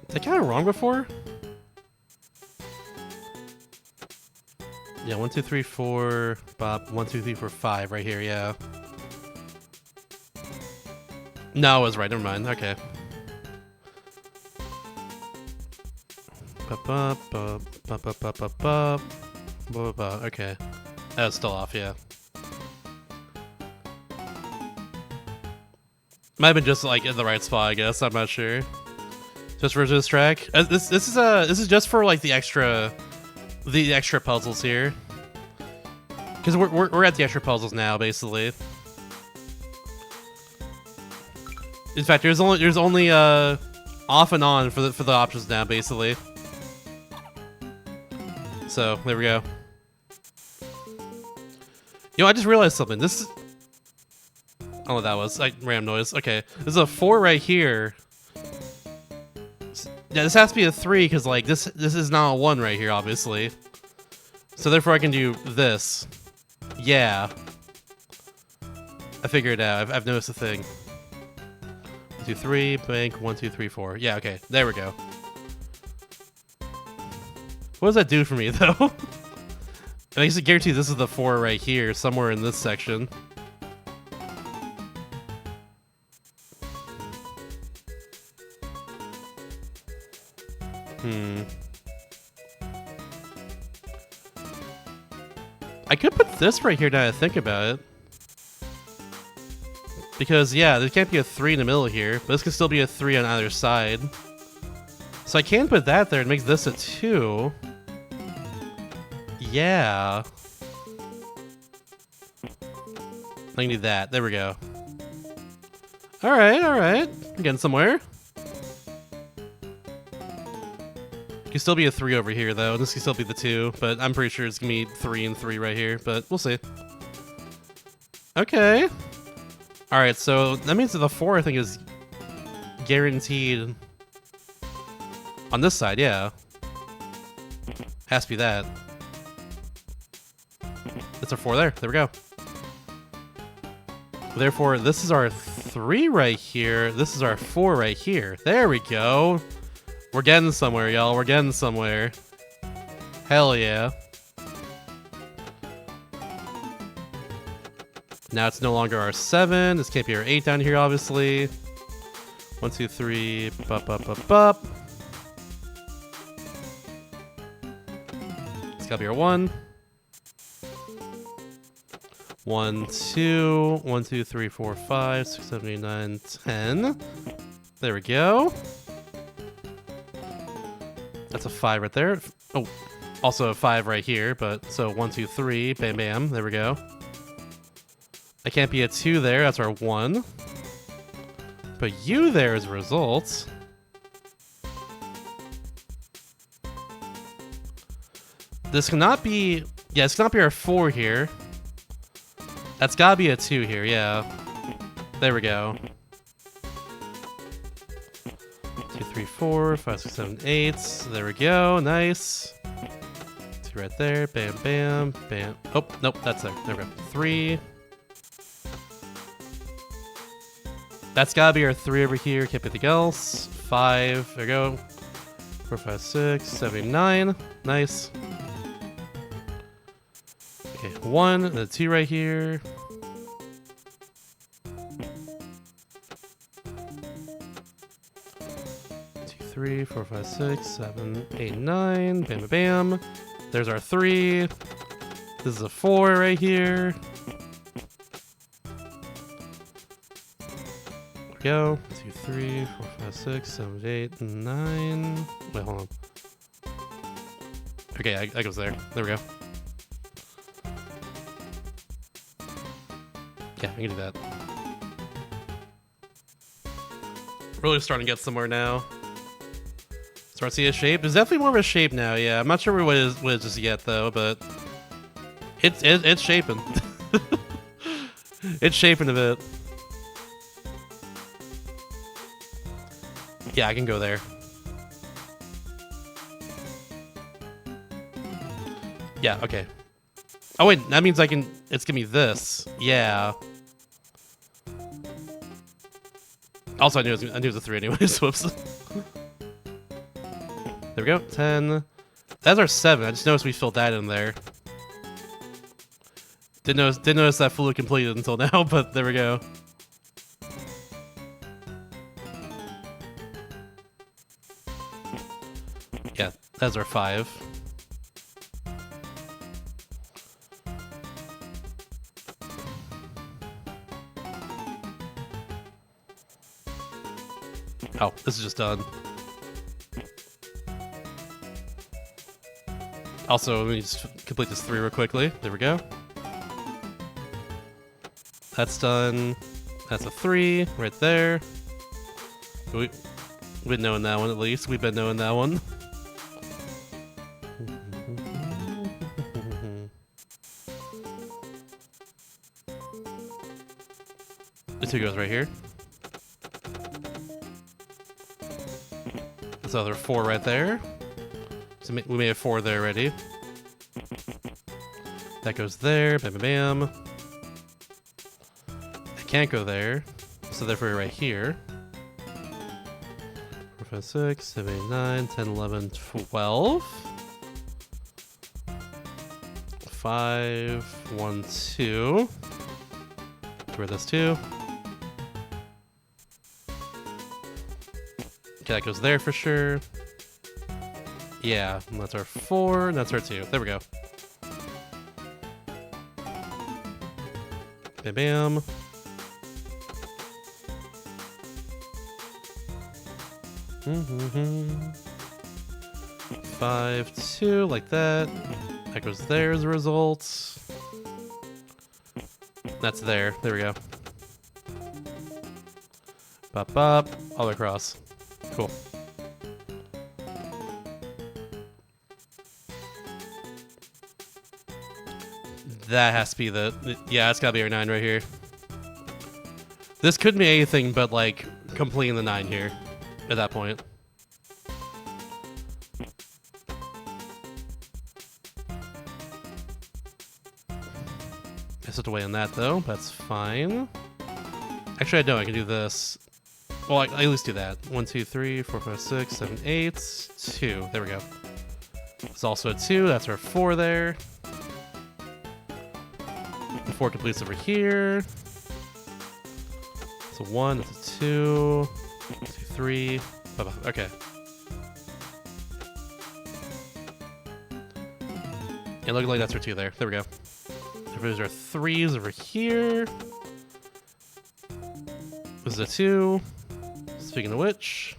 Did I count it wrong before? Yeah, 1, 2, 3, 4. Bop. 1, 2, 3, 4, 5. Right here. Yeah. No, I was right. Never mind. Okay. Okay. That was still off. Yeah. Might have been just like in the right spot. I guess. I'm not sure. Just for this track. This is just for like the extra puzzles here. Because we're at the extra puzzles now, basically. In fact, there's only off and on for the options now, basically. So there we go. You know, I just realized something. This is, I don't know what that was. Like random noise. Okay, this is a 4 right here. Yeah, this has to be a 3 because like this is not a 1 right here, obviously. So therefore, I can do this. Yeah, I figured it out. I've noticed a thing. 1, 2, 3, bank. 1, 2, 3, 4. Yeah, okay, there we go. What does that do for me though? I can guarantee this is the 4 right here, somewhere in this section. I could put this right here now that I think about it. Because, yeah, there can't be a 3 in the middle here, but this could still be a 3 on either side. So I can put that there and make this a 2. Yeah. I can do that. There we go. Alright, alright. I'm getting somewhere. Could still be a 3 over here, though. This could still be the 2, but I'm pretty sure it's gonna be 3 and 3 right here, but we'll see. Okay. Alright, so that means that the 4, I think, is guaranteed on this side, yeah. Has to be that. That's our 4 there. There we go. Therefore, this is our 3 right here. This is our 4 right here. There we go. We're getting somewhere, y'all. We're getting somewhere. Hell yeah. Now it's no longer our 7. This can't be our 8 down here, obviously. 1, 2, 3. Bup, bup, bup, bup. It's gotta be our 1. 1, 2. 1, 2, 3, 4, 5, 6, 7, 8, 9, 10. There we go. That's a 5 right there. Oh, also a 5 right here, but so 1, 2, 3, bam, bam, there we go. I can't be a 2 there, that's our 1. But U there is results. This cannot be, yeah, this cannot be our 4 here. That's gotta be a 2 here, yeah. There we go. 2, 3, 4, 5, 6, 7, 8. There we go, nice. 2 right there, bam, bam, bam. Oh, nope, that's there. There we go. 3. That's gotta be our 3 over here, can't be anything else. 5, there we go. 4, 5, 6, 7, 9. Nice. Okay, 1, and a 2 right here. 3, 4, 5, 6, 7, 8, 9. Bam, bam, bam. There's our 3. This is a 4 right here. There we go. 2, 3, 4, 5, 6, 7, 8, 9. Wait, hold on. Okay, that goes there. There we go. Yeah, I can do that. Really starting to get somewhere now. Start to see a shape. There's definitely more of a shape now, yeah. I'm not sure what it is just yet, though, but it's shaping. It's shaping a bit. Yeah, I can go there. Yeah, okay. Oh, wait, that means I can... It's gonna be this. Yeah. Also, I knew it was a 3 anyways. Whoops. There we go. 10. That's our 7. I just noticed we filled that in there. Didn't notice that fluid completed until now, but there we go. Yeah, that's our 5. Oh, this is just done. Also, let me just complete this 3 real quickly. There we go. That's done. That's a 3 right there. We've been knowing that one at least. We've been knowing that one. The 2 goes right here. This other 4 right there. So we made a 4 there already. That goes there. Bam, bam, bam. I can't go there. So therefore right here. 4, 5, 6, 7, 8, 9, 10, 11, 12. 5, 1, 2. Where this 2. Okay, that goes there for sure. Yeah, and that's our 4, and that's our 2. There we go. Bam, bam. Mm-hmm. 5, 2, like that. That goes there as a result. That's there. There we go. Bop, bop. All the way across. Cool. That has to be yeah, it's gotta be our 9 right here. This couldn't be anything but, like, completing the 9 here at that point. I just have to wait on that, though. That's fine. Actually, I don't. I can do this. Well, I at least do that. 1, 2, 3, 4, 5, 6, 7, 8, 2. There we go. It's also a 2. That's our 4 there. 4 completes over here. It's a 1, it's a 2, 2, 3. Okay. And looking like that's our 2 there. There we go. There's our 3s over here. This is a 2. Speaking of which.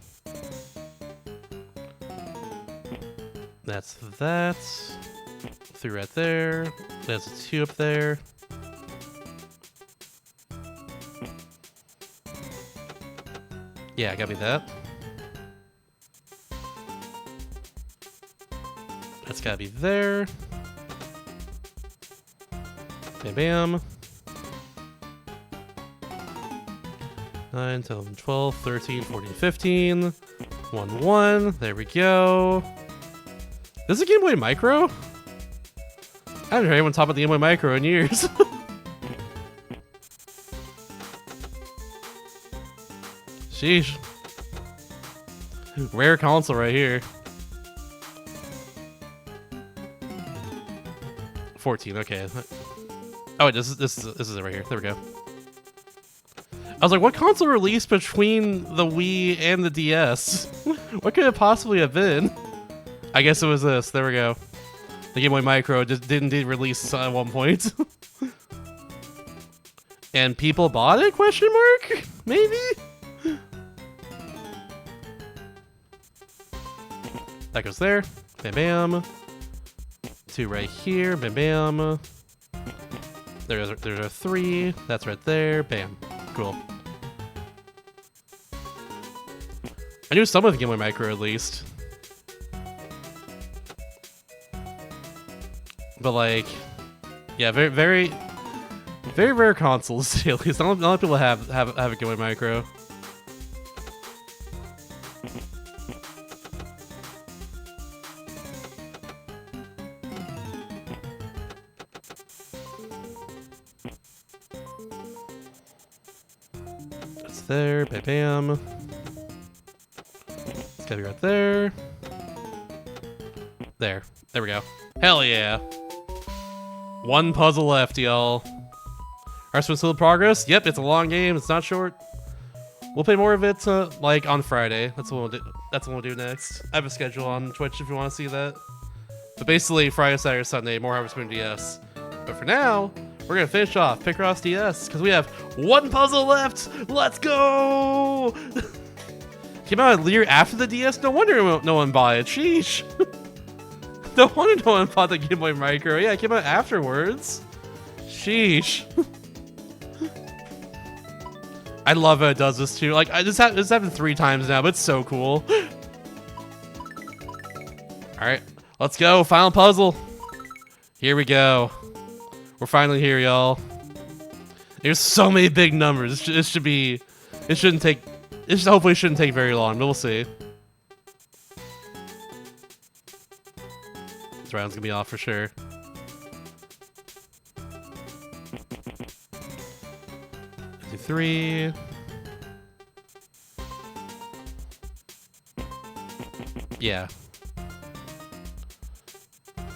That's that. 3 right there. There's a 2 up there. Yeah, gotta be that. That's gotta be there. Bam, bam. 9, 10, 11, 12, 13, 14, 15. 1, 1. There we go. This is a Game Boy Micro? I haven't heard anyone talk about the Game Boy Micro in years. Sheesh. Rare console right here. 14, okay. Oh wait, this is it right here. There we go. I was like, what console released between the Wii and the DS? What could it possibly have been? I guess it was this. There we go. The Game Boy Micro just didn't release at one point. And people bought it? Question mark? Maybe? That goes there. Bam bam. 2 right here. Bam bam. There's a 3. That's right there. Bam. Cool. I knew some of the Game Boy Micro at least. But like, yeah, very rare consoles at least. Not a lot of people have a Game Boy Micro. That's there, bam bam. It's gotta be right there. There we go. Hell yeah. 1 puzzle left, y'all. Are we still in progress? Yep, it's a long game. It's not short. We'll play more of it like on Friday. That's what we'll do. That's what we'll do next. I have a schedule on Twitch if you want to see that. But basically, Friday, Saturday, Sunday, more Harvest Moon DS. But for now, we're gonna finish off Picross DS because we have 1 puzzle left. Let's go! Came out a year after the DS. No wonder no one bought it. Sheesh. No wonder no one bought the Game Boy Micro. Yeah, it came out afterwards. Sheesh. I love how it does this too. Like, this happened 3 times now, but it's so cool. Alright, let's go. Final puzzle. Here we go. We're finally here, y'all. There's so many big numbers. It hopefully shouldn't take very long, but we'll see. This round's gonna be off for sure. Do 3. Yeah.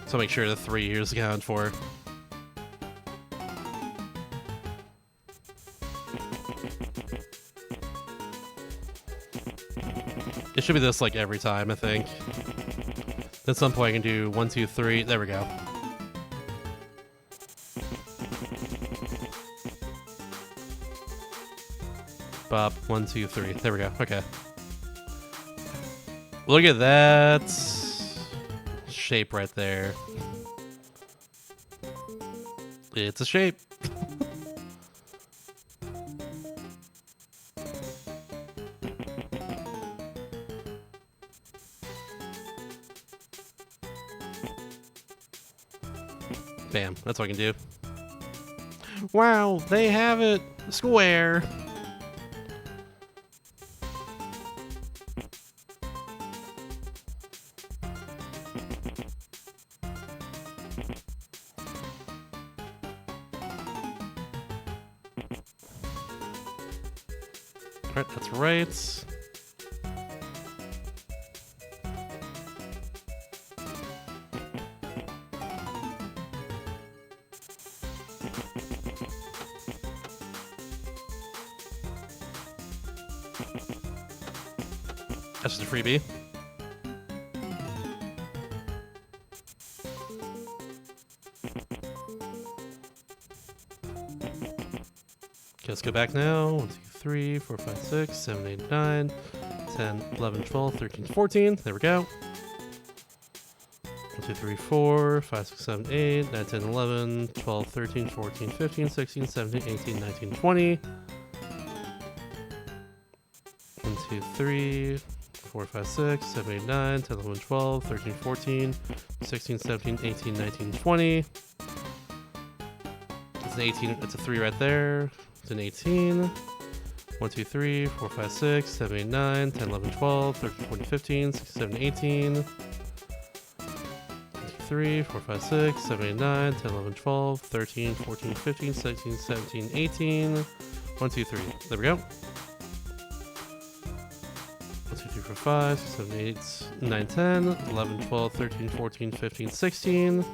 So make sure the 3 is accounted for. It should be this like every time, I think. At some point I can do 1, 2, 3. There we go. Bop. 1, 2, 3. There we go. Okay. Look at that shape right there. It's a shape. Bam, that's what I can do. Wow, they have it square. Alright, that's right. That's just a freebie. Okay, let's go back now. 1, 2, 3, 4, 5, 6, 7, 8, 9, 10, 11, 12, 13, 14. There we go. 2, 3, 4, 5, 6, 7, 8, 9, 10, 11, 12, 13, 14, 15, 16, 17, 18, 19, 20. 1, 2, 3, 4, 5, 6, 7, 8, 9, 10, 11, 12, 13, 14, 16, 17, 18, 19, 20. It's an 18, it's a 3 right there. It's an 18. 1, 2, 3, 4, 5, 6, 7, 8, 9, 10, 11, 12, 13, 14, 15, 16, 17, 18. 1, 2, 3, 4, 5, 6, 7, 8, 9, 10, 11, 12, 13, 14, 15, 16, 17, 18. 1, 2, 3. There we go. 1, 2, 3, 4, 5, 6, 7, 8, 9, 10, 11, 12, 13, 14, 15, 16. 1,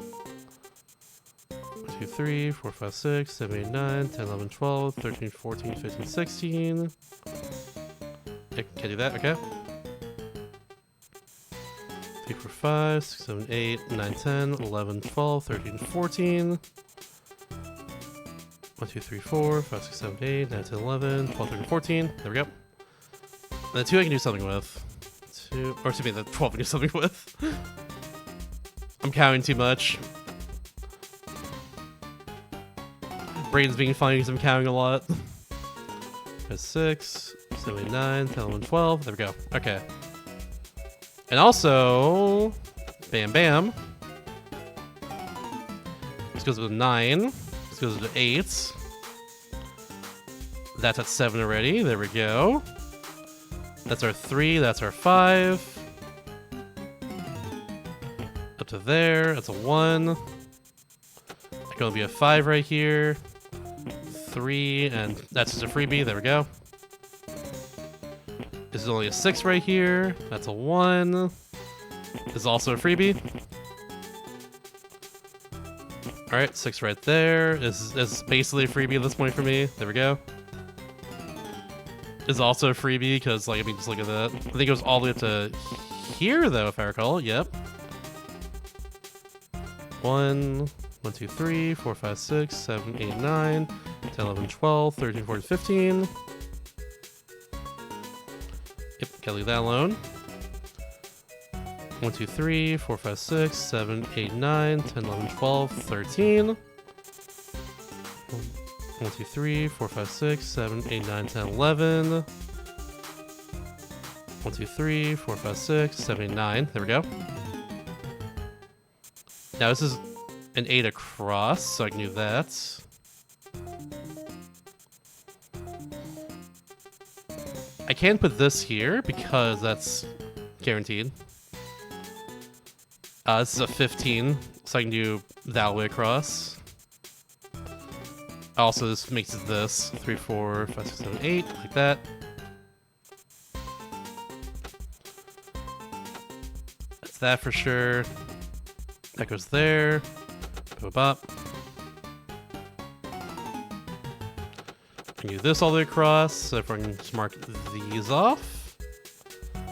2, 3, 4, 5, 6, 7, 8, 9, 10, 11, 12, 13, 14, 15, 16. Yeah, can I do that? Okay. 3, 4, 5, 6, 7, 8, 9, 10, 11, 12, 13, 14. 1, 2, 3, 4, 5, 6, 7, 8, 9, 10, 11, 12, 13, 14. There we go. And the 2 I can do something with. 2, or excuse me, the 12 I can do something with. I'm counting too much. Brain's being funny because I'm counting a lot. 6, 7, 8, 9, 10, 11, 12. There we go. Okay. And also, bam, bam. This goes with 9. This goes to 8. That's at 7 already. There we go. That's our 3. That's our 5. Up to there. That's a 1. That's going to be a 5 right here. 3, and that's just a freebie. There we go. This is only a 6 right here. That's a 1. This is also a freebie. Alright, 6 right there. This is basically a freebie at this point for me. There we go. This is also a freebie because, like, I mean, just look at that. I think it goes all the way up to here, though, if I recall. Yep. 1, 1, 2, 3, 4, 5, 6, 7, 8, 9, 10, 11, 12, 13, 14, 15. Yep, gotta leave that alone. 1, 2, 3, 4, 5, 6, 7, 8, 9, 10, 11, 12, 13. 1, 2, 3, 4, 5, 6, 7, 8, 9, 10, 11. 1, 2, 3, 4, 5, 6, 7, 8, 9. There we go. Now this is an 8 across, so I can do that. I can put this here because that's guaranteed. This is a 15, so I can do that all the way across. Also, this makes it this 3, 4, 5, 6, 7, 8, like that. That's that for sure. That goes there. Boop, bop. I can do this all the way across. So if I can just mark these off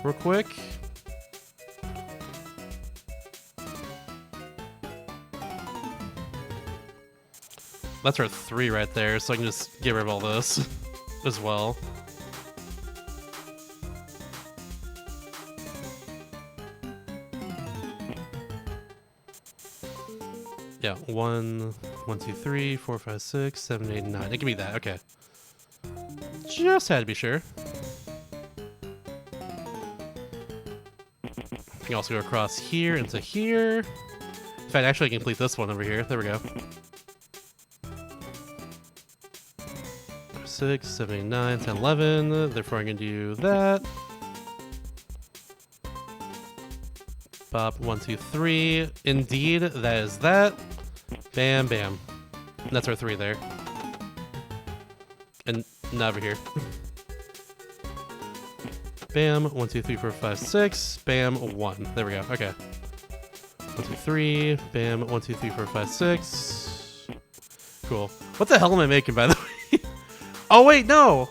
real quick. That's our 3 right there, so I can just get rid of all this as well. Yeah, 1, 2, 3, 4, 5, 6, 7, 8, 9. It can be that, okay. Just had to be sure. I can also go across here into here. In fact, actually I can complete this one over here. There we go. 6, 7, 8, 9, 10, 11. Therefore, I'm going to do that. Bop, 1, 2, 3. Indeed, that is that. Bam, bam. And that's our 3 there. And not over here. Bam, 1, 2, 3, 4, 5, 6. Bam, 1. There we go. Okay. 1, 2, 3. Bam, 1, 2, 3, 4, 5, 6. Cool. What the hell am I making, by the way? Oh, wait, no!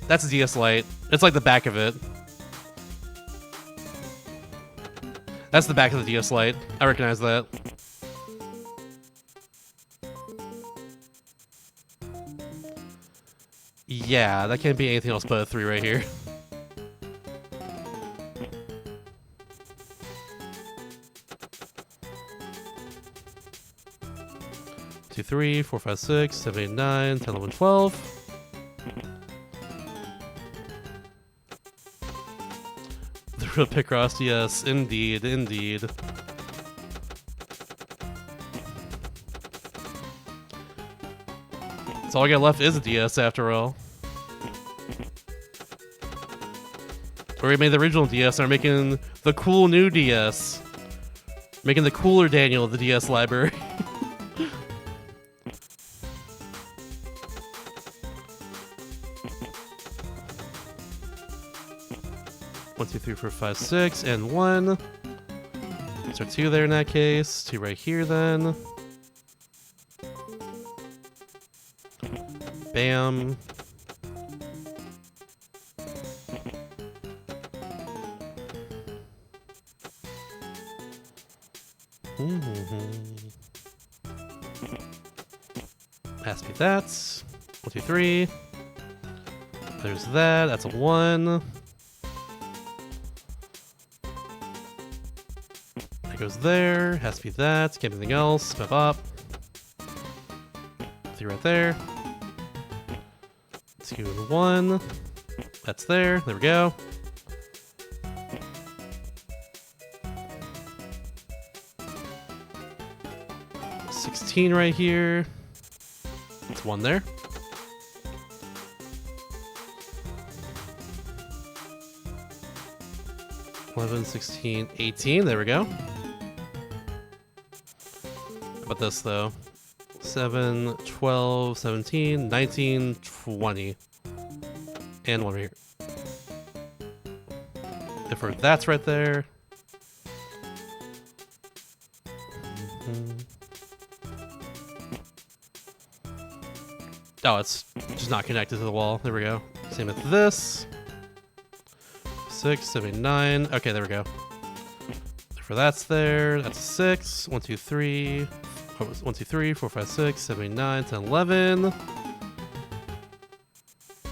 That's a DS Lite. It's like the back of it. That's the back of the DS Lite. I recognize that. Yeah, that can't be anything else but a 3 right here. 2, 3, 4, 5, 6, 7, 8, 9, 10, 11, 12. The real Picross DS, indeed, indeed. So all I got left is a DS after all. We already made the original DS, and are making the cool new DS. Making the cooler Daniel of the DS library. One, two, three, four, five, six, and 1. So 2 there in that case. 2 right here then. Bam. Has to be that. 1, 2, 3. There's that. That's a 1. That goes there. Has to be that. Can't be anything else. Pep up. 3 right there. 2 and 1. That's there. There we go. Right here. It's 1 there. 11, 16, 18. There we go. How about this though? 7, 12, 17, 19, 20. And 1 right here. Therefore, that's right there. Oh, it's just not connected to the wall. There we go. Same with this. 6, 7, 9. Okay, there we go. For that's there. That's a 6. 1, 2, 3. 1, 2, 3, 4, 5, 6, 7, 8, 9, 10, 11. 1,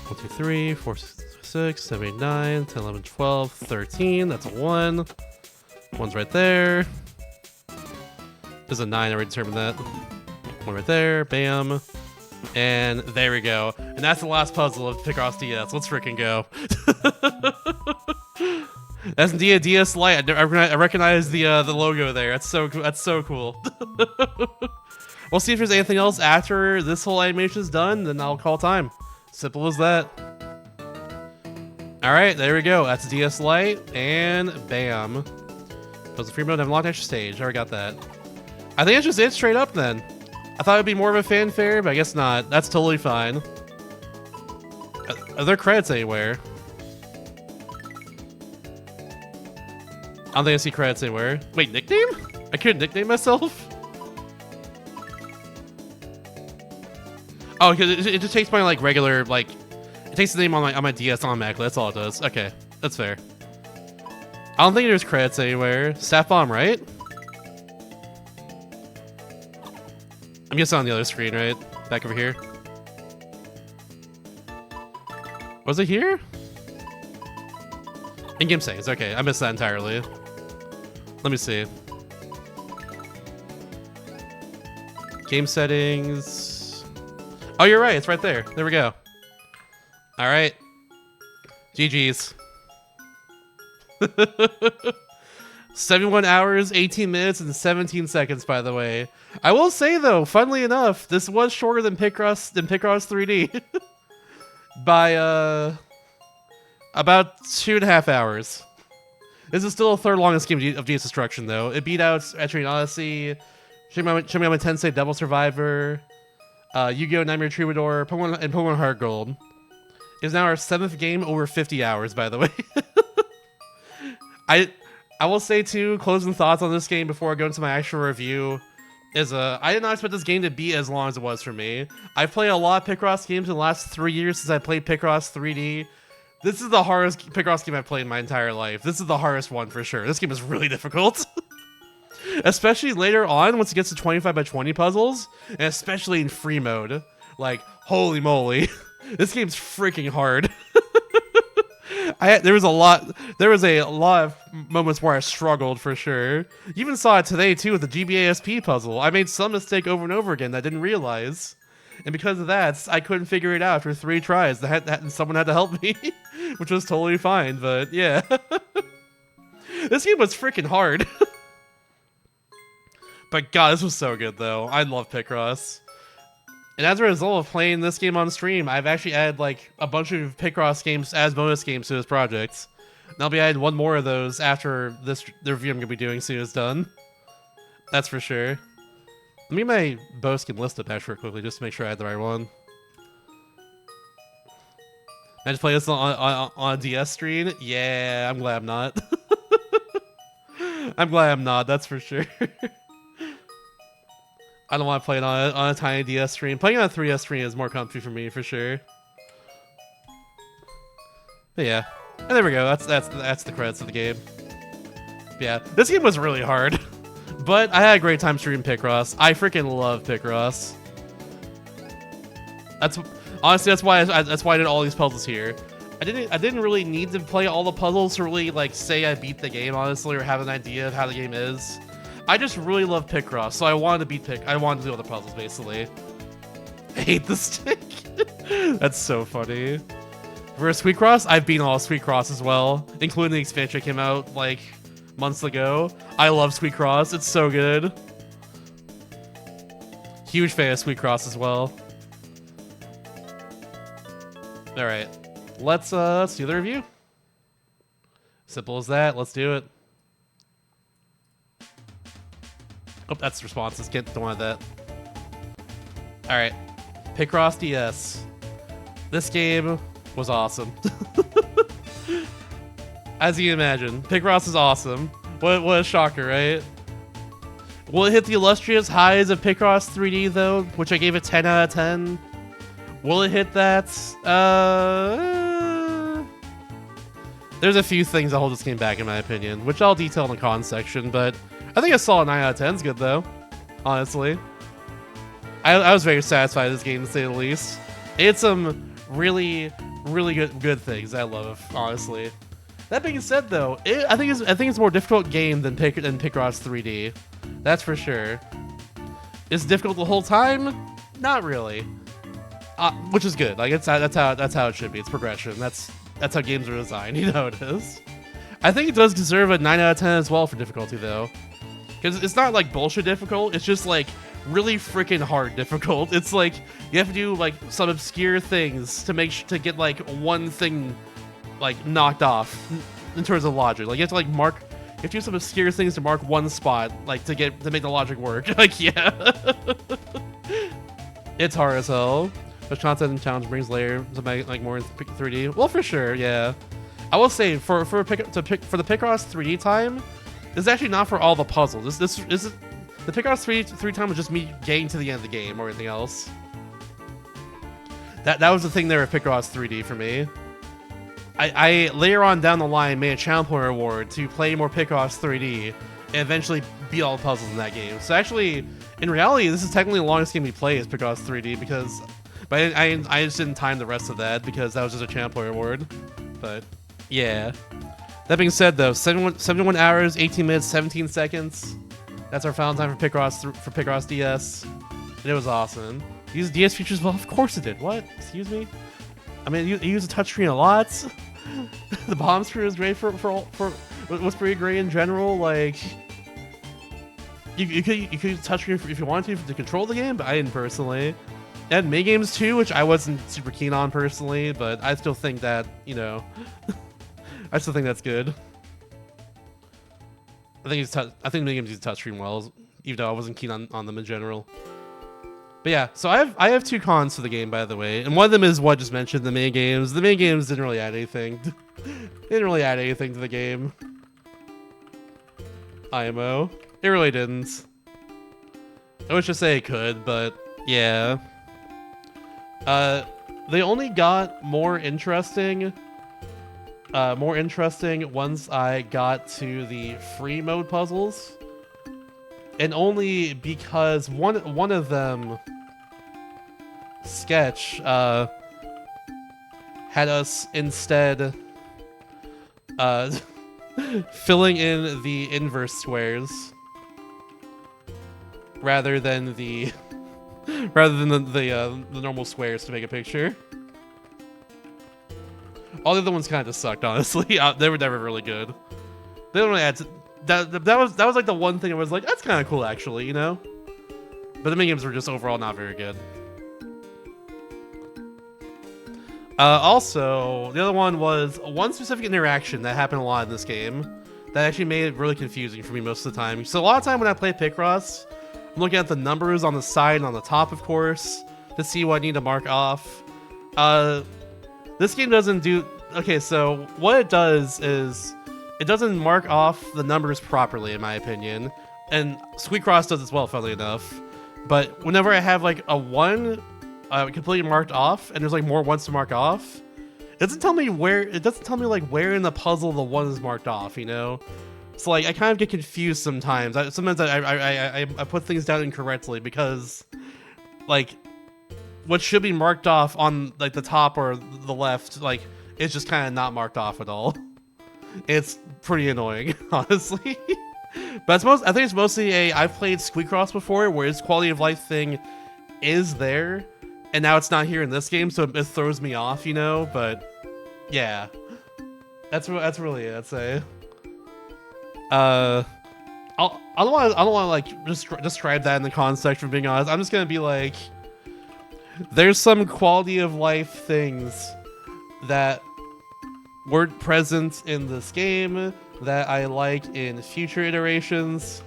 2, 3, 4, 6, 7, 8, 9, 10, 11, 12, 13. That's a 1. 1's right there. There's a 9. I already determined that. 1 right there. Bam. And there we go. And that's the last puzzle of Picross DS. Let's freaking go. That's indeed a DS Lite. I recognize the logo there. That's so cool. We'll see if there's anything else after this whole animation is done, then I'll call time. Simple as that. Alright, there we go. That's a DS Lite, and bam. Puzzle free mode, have unlocked extra stage. I already got that. I think it's just it straight up then. I thought it'd be more of a fanfare, but I guess not. That's totally fine. Are there credits anywhere? I don't think I see credits anywhere. Wait, nickname? I couldn't nickname myself? Oh, because it just takes my like regular, like, it takes the name on my DS automatically. That's all it does. Okay, that's fair. I don't think there's credits anywhere. Staff bomb, right? I'm guessing on the other screen, right? Back over here. Was it here? In-game settings. Okay, I missed that entirely. Let me see. Game settings. Oh, you're right. It's right there. There we go. All right. GG's. 71 hours, 18 minutes, and 17 seconds, by the way. I will say, though, funnily enough, this was shorter than Picross 3D. By, about 2.5 hours. This is still the third longest game of DS Destruction, though. It beat out Etrian Odyssey, Shin Megami Tensei Devil Survivor, Yu-Gi-Oh! Nightmare Troubadour, and Pokemon Heart Gold. It's now our 7th game over 50 hours, by the way. I will say, too, closing thoughts on this game before I go into my actual review is, I did not expect this game to be as long as it was for me. I've played a lot of Picross games in the last 3 years since I played Picross 3D. This is the hardest Picross game I've played in my entire life. This is the hardest one for sure. This game is really difficult. Especially later on, once it gets to 25 by 20 puzzles, and especially in free mode. Like, holy moly. This game's freaking hard. There was a lot of moments where I struggled for sure. You even saw it today too with the GBASP puzzle. I made some mistake over and over again that I didn't realize. And because of that, I couldn't figure it out for 3 tries. Someone had to help me, which was totally fine, but yeah. This game was freaking hard. But god, this was so good though. I love Picross. And as a result of playing this game on stream, I've actually added like a bunch of Picross games as bonus games to this project. And I'll be adding one more of those after the review I'm going to be doing soon is done. That's for sure. Let me get my bonus game list up actually quickly just to make sure I had the right one. I just play this on a DS screen? Yeah, I'm glad I'm not. I'm glad I'm not, that's for sure. I don't want to play it on a tiny DS screen. Playing on a 3DS screen is more comfy for me, for sure. But yeah. And there we go. That's the credits of the game. But yeah, this game was really hard. But I had a great time streaming Picross. I freaking love Picross. Honestly, that's why I did all these puzzles here. I didn't really need to play all the puzzles to really like say I beat the game, honestly, or have an idea of how the game is. I just really love Picross, so I wanted to beat I wanted to do all the puzzles, basically. I hate the stick. That's so funny. For Sweetcross, I've beaten all Sweetcross as well, including the expansion that came out, like, months ago. I love Sweetcross. It's so good. Huge fan of Sweetcross as well. Alright. Let's do the review. Simple as that. Let's do it. Oh, that's responses. Don't want that. Alright. Picross DS. This game was awesome. As you can imagine, Picross is awesome. What a shocker, right? Will it hit the illustrious highs of Picross 3D though, which I gave a 10 out of 10? Will it hit that? There's a few things that hold this game back in my opinion, which I'll detail in the con section, but I think a solid 9 out of 10 is good though, honestly. I was very satisfied with this game to say the least. It had some really good things I love, honestly. That being said though, I think it's a more difficult game than Picross 3D. That's for sure. Is it difficult the whole time? Not really. Which is good. Like that's how it should be. It's progression. That's how games are designed. You know how it is. I think it does deserve a 9 out of 10 as well for difficulty though. Because it's not like bullshit difficult, it's just like really freaking hard difficult. It's like you have to do like some obscure things to get like one thing like knocked off in terms of logic. Like you have to do some obscure things to mark one spot, like to make the logic work. Like yeah. It's hard as hell. But content and challenge brings layers to make like more in 3D. Well, for sure, yeah. I will say for the Picross 3D time, this is actually not for all the puzzles. This is the Picross 3D time was just me getting to the end of the game or anything else. That was the thing there with Picross 3D for me. I later on down the line made a channel point reward to play more Picross 3D and eventually beat all the puzzles in that game. So actually, in reality, this is technically the longest game we play is Picross 3D because, but I just didn't time the rest of that because that was just a channel point reward. But yeah. That being said though, 71 hours, 18 minutes, 17 seconds. That's our final time for Picross DS. And it was awesome. Use DS features well? Of course it did. What? Excuse me? I mean, you use the touchscreen a lot. The bomb screen is great for was pretty great in general. Like, you could use the touchscreen if you wanted to control the game, but I didn't personally. It had mini games too, which I wasn't super keen on personally, but I still think that, you know, I still think that's good. I think mini games use touchscreen well, even though I wasn't keen on them in general. But yeah, so I have 2 cons to the game, by the way, and one of them is what I just mentioned, the mini games. The mini games didn't really add anything. Didn't really add anything to the game. IMO. It really didn't. I wish to say it could, but yeah. They only got more interesting once I got to the free mode puzzles. And only because one of them, Sketch, had us instead uh, filling in the inverse squares rather than the the normal squares to make a picture. All the other ones kind of just sucked, honestly. They were never really good. They don't really add to, that was like the one thing I was like, that's kind of cool actually, you know. But the minigames were just overall not very good. Also, the other one was one specific interaction that happened a lot in this game that actually made it really confusing for me most of the time. So a lot of time when I play Picross, I'm looking at the numbers on the side and on the top, of course, to see what I need to mark off. This game doesn't do... Okay, so what it does is it doesn't mark off the numbers properly, in my opinion. And Squeakross does as well, funnily enough. But whenever I have like a 1 completely marked off, and there's like more ones to mark off, it doesn't tell me where. It doesn't tell me like where in the puzzle the 1 is marked off. You know, so like I kind of get confused sometimes. Sometimes I put things down incorrectly because like what should be marked off on like the top or the left, like it's just kind of not marked off at all. It's pretty annoying, honestly. But I think it's mostly I've played Squeakross before where its quality of life thing is there, and now it's not here in this game, so it throws me off, you know. But yeah, that's really it, I'd say. I don't want to like just describe that in the context. For being honest, I'm just gonna be like, there's some quality of life things that weren't present in this game that I like in future iterations.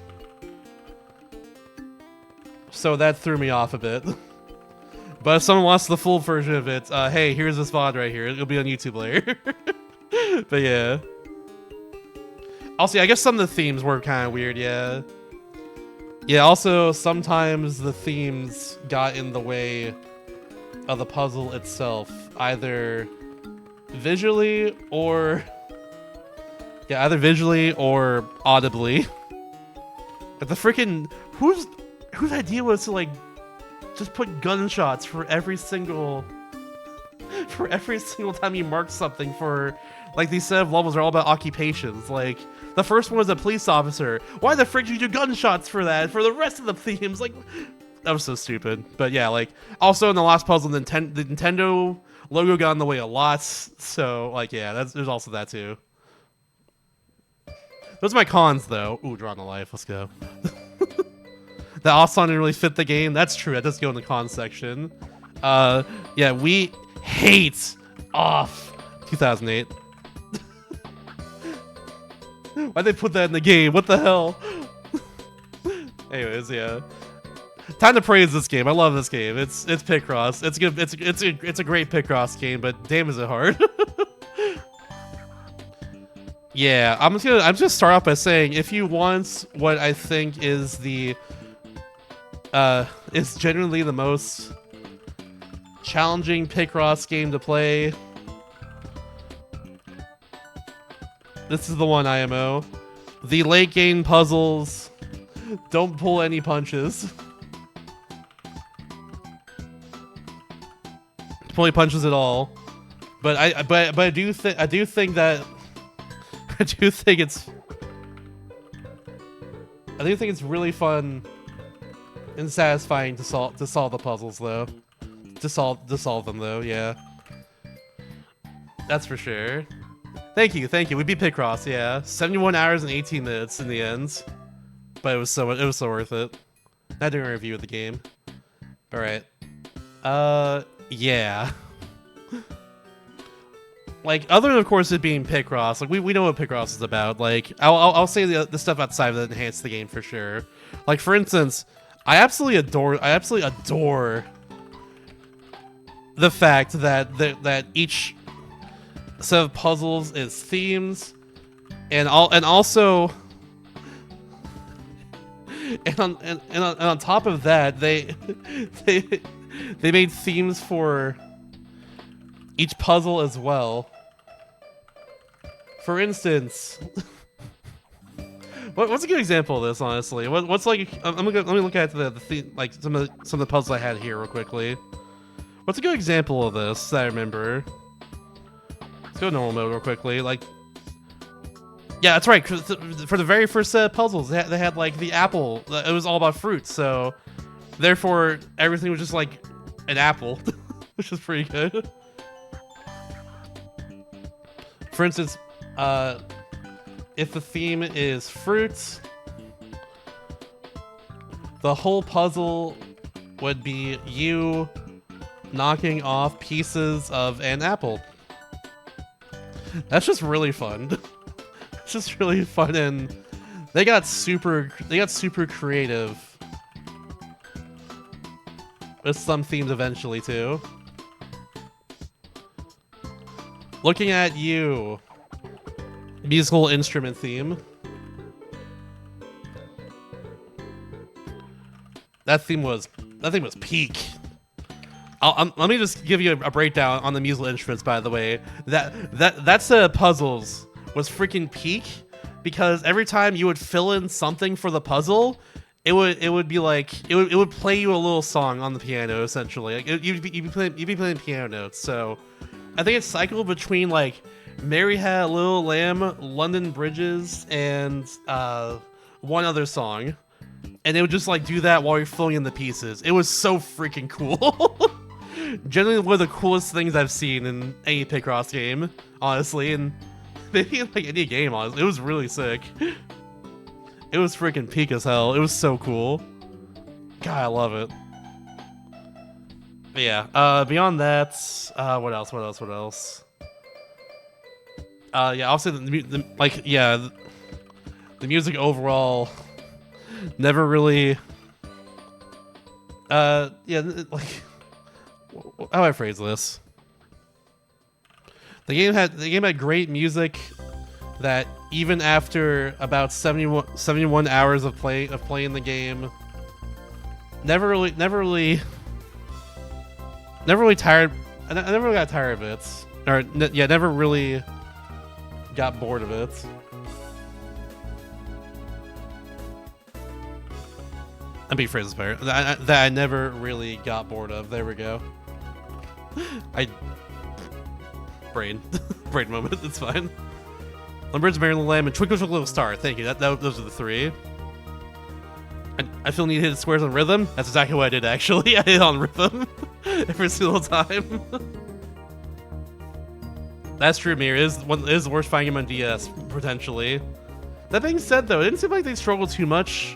So that threw me off a bit. But if someone wants the full version of it, hey, here's this VOD right here. It'll be on YouTube later. But yeah. Also, yeah, I guess some of the themes were kind of weird, yeah. Yeah, also, sometimes the themes got in the way of the puzzle itself, either visually or... Yeah, either visually or audibly. But the freaking... Whose idea was to, like, just put gunshots for every single time you mark something for... Like, these set of levels are all about occupations. Like, the first one was a police officer. Why the frick did you do gunshots for that? For the rest of the themes? Like, that was so stupid. But yeah, like, also in the last puzzle, the Nintendo logo got in the way a lot. So, like, yeah, there's also that too. Those are my cons, though. Ooh, drawing a life. Let's go. That also didn't really fit the game. That's true. That does go in the cons section. Yeah, we hate off 2008. Why'd they put that in the game? What the hell? Anyways, yeah. Time to praise this game. I love this game. It's Picross. It's good. It's a great Picross game, but damn, is it hard. Yeah, I'm just gonna start off by saying, if you want what I think is is genuinely the most challenging Picross game to play, this is the one, IMO. The late game puzzles don't pull any punches. Pull any punches at all. But I do think that I do think it's really fun and satisfying to solve the puzzles, though. To solve them, though. Yeah, that's for sure. Thank you. We beat Picross. Yeah, 71 hours and 18 minutes in the end, but it was so worth it. Not doing a review of the game. All right. Yeah. Like, other than, of course, it being Picross, like, we know what Picross is about. Like, I'll say the stuff outside that enhance the game for sure. Like, for instance, I absolutely adore the fact that each set of puzzles is themes, and also on top of that, they made themes for each puzzle as well. For instance, what's a good example of this? Honestly, what's like? Let me look at the theme, like some of the puzzles I had here real quickly. What's a good example of this that I remember? Let's go normal mode real quickly. Like, Yeah, that's right. 'Cause for the very first set of puzzles, they had like the apple. It was all about fruits, so therefore everything was just like an apple, which is pretty good. For instance, if the theme is fruits, the whole puzzle would be you knocking off pieces of an apple. That's just really fun. It's just really fun, and they got super creative with some themes eventually too. Looking at you, musical instrument theme. That theme was peak. Let me just give you a breakdown on the musical instruments. By the way, that set of puzzles was freaking peak, because every time you would fill in something for the puzzle, it would be like it would play you a little song on the piano essentially. Like you'd be playing piano notes. So I think it's cycled between like Mary Had a Little Lamb, London Bridges, and one other song. And they would just like do that while you're filling in the pieces. It was so freaking cool. Generally one of the coolest things I've seen in any Picross game, honestly, and maybe in like any game, honestly. It was really sick. It was freaking peak as hell. It was so cool. God, I love it. But yeah, beyond that, what else? Yeah, also the music overall never really like, how do I phrase this? The game had great music that even after about 71 hours of playing the game, never really tired. I never really got tired of it, or never really got bored of it. Let me phrase this better. That I never really got bored of. There we go. Brain moment. It's fine. Lumber's Mary Lamb and Twinkle Twinkle Little Star. Thank you. Those are the three. I feel need to hit squares on rhythm. That's exactly what I did actually. I hit on rhythm every single time. That's true, Mir. It is the worst fighting game on DS, potentially. That being said, though, it didn't seem like they struggled too much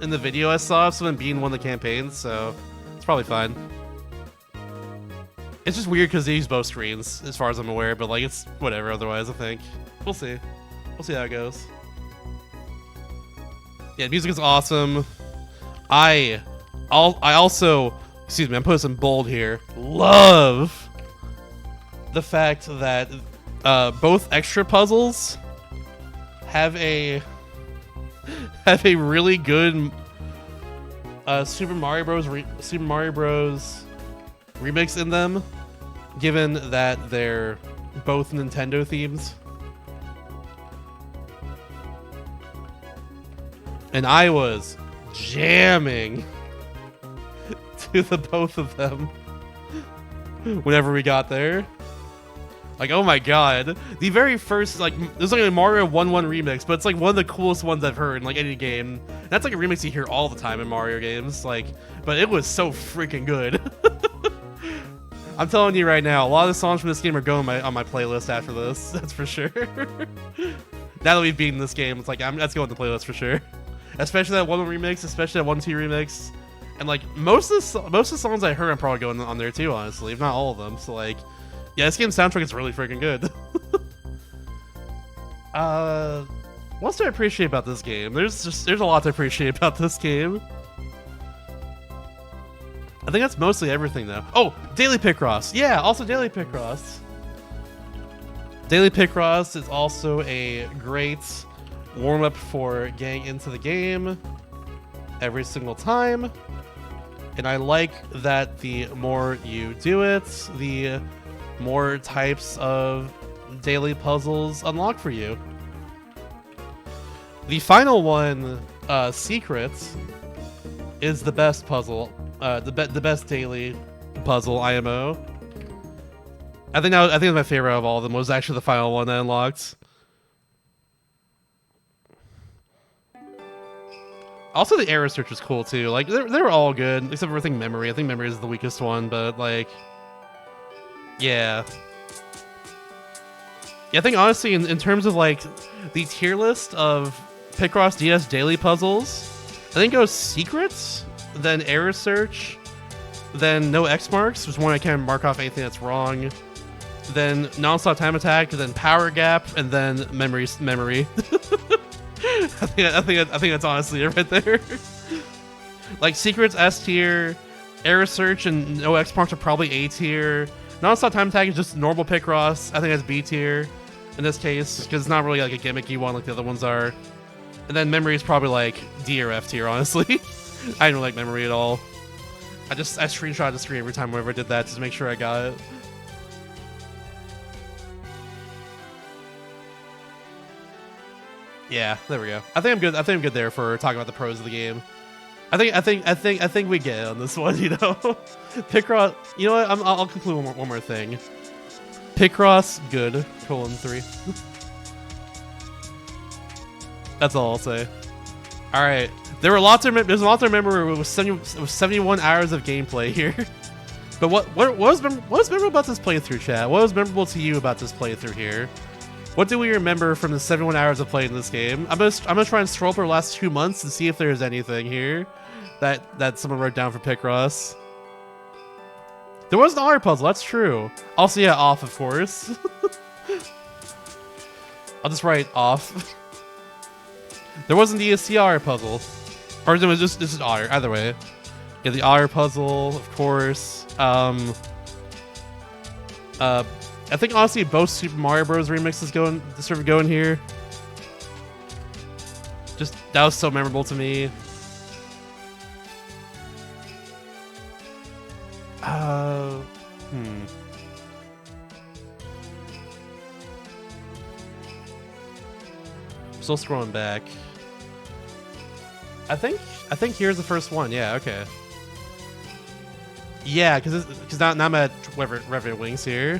in the video I saw of someone being one of the campaigns, so it's probably fine. It's just weird because they use both screens, as far as I'm aware, but like it's whatever otherwise, I think. We'll see. We'll see how it goes. Yeah, music is awesome. I also, excuse me, I'm putting some bold here, love the fact that both extra puzzles have a really good Super Mario Bros. Remix in them, given that they're both Nintendo themes. And I was jamming to the both of them whenever we got there. Like, oh my god. The very first, like, there's like a Mario 1-1 remix, but it's like one of the coolest ones I've heard in like any game. That's like a remix you hear all the time in Mario games. Like, but it was so freaking good. I'm telling you right now, a lot of the songs from this game are going on my playlist after this. That's for sure. Now that we've beaten this game, it's like, that's going on the playlist for sure. Especially that 1-1 remix, especially that 1-2 remix. And like, most of the songs I heard, I'm probably going on there too, honestly, if not all of them. So like, yeah, this game's soundtrack is really freaking good. What else do I appreciate about this game? There's a lot to appreciate about this game. I think that's mostly everything though. Oh, Daily Picross. Yeah, also Daily Picross. Daily Picross is also a great warm-up for getting into the game every single time. And I like that the more you do it, the more types of daily puzzles unlock for you. The final one, Secrets, is the best puzzle, the best daily puzzle IMO. I think it's my favorite of all of them. Was actually the final one that unlocked. Also, the error search was cool too. Like they were all good except for I think memory. I think memory is the weakest one, but like, yeah. Yeah, I think honestly, in terms of like the tier list of Picross DS daily puzzles, I think it goes secrets, then error search, then no X marks, which is one I can't mark off anything that's wrong, then non-stop time attack, then power gap, and then memory. I think that's honestly it right there. Like secrets S tier, error search and no X marks are probably A tier. Non-stop time attack is just normal Picross. I think that's B tier in this case because it's not really like a gimmicky one like the other ones are. And then memory is probably like D or F tier, honestly. I don't like memory at all. I screenshot the screen every time whenever I did that just to make sure I got it. Yeah, there we go. I think I'm good. I think I'm good there for talking about the pros of the game. I think we get it on this one. You know, Picross. You know what? I'll conclude one more thing. Picross good. :3. That's all I'll say. All right. There's a lot to remember. It was 71 hours of gameplay here. But what was memorable about this playthrough, chat? What was memorable to you about this playthrough here? What do we remember from the 71 hours of playing this game? I'm gonna try and scroll for the last 2 months and see if there's anything here that someone wrote down for Picross. There was an honor puzzle, that's true. Also, yeah, off, of course. I'll just write off. There wasn't the CR puzzle. Or it was just, this is honor, either way. Yeah, the honor puzzle, of course. I think honestly both Super Mario Bros. Remixes going here. Just that was so memorable to me. I'm still scrolling back. I think here's the first one. Yeah, okay. Yeah, because now I'm at Revenant Wings here.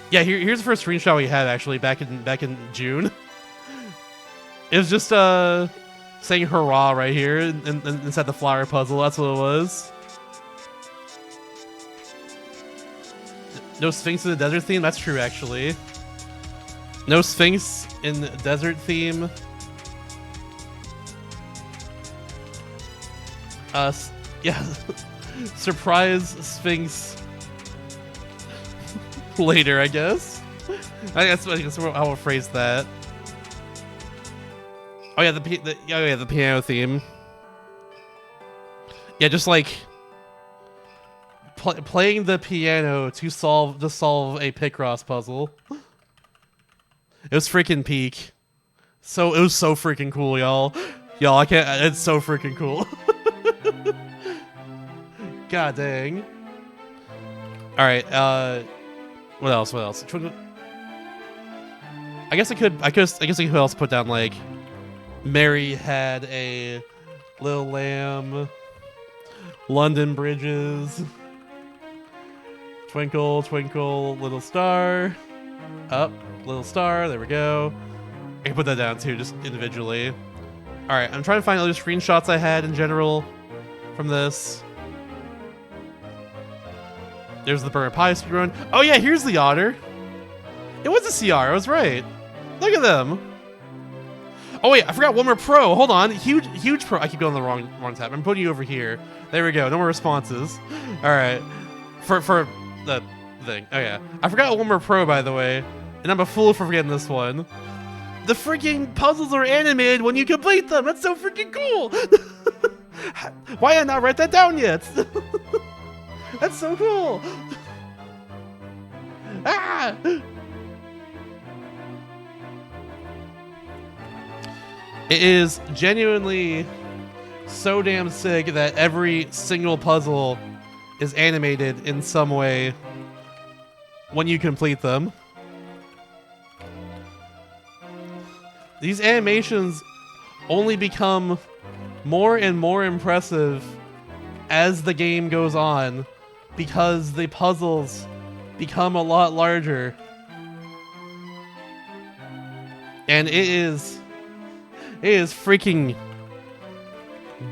Yeah, here's the first screenshot we had actually back in June. It was just saying hurrah right here inside the flower puzzle. That's what it was. No Sphinx in the desert theme? That's true actually. No Sphinx in the desert theme. Yeah. Surprise Sphinx later, I guess. I guess how I'll phrase that. Oh yeah, the piano theme. Yeah, just like playing the piano to solve a Picross puzzle. It was freaking peak. So it was so freaking cool, y'all. Y'all, I can't. It's so freaking cool. God dang. All right. What else? I guess I could also put down like Mary had a little lamb, London bridges, twinkle twinkle little star, up little star. There we go. I can put that down too, just individually. All right, I'm trying to find other screenshots I had in general from this. There's the Burger Pie speedrun. Oh yeah, here's the otter. It was a CR, I was right. Look at them. Oh wait, I forgot one more pro. Hold on, huge pro. I keep going on the wrong tab. I'm putting you over here. There we go. No more responses. All right, for the thing. Oh yeah, I forgot one more pro by the way, and I'm a fool for forgetting this one. The freaking puzzles are animated when you complete them. That's so freaking cool. Why did I not write that down yet? That's so cool. Ah! It is genuinely so damn sick that every single puzzle is animated in some way when you complete them. These animations only become more and more impressive as the game goes on because the puzzles become a lot larger. And it is It is freaking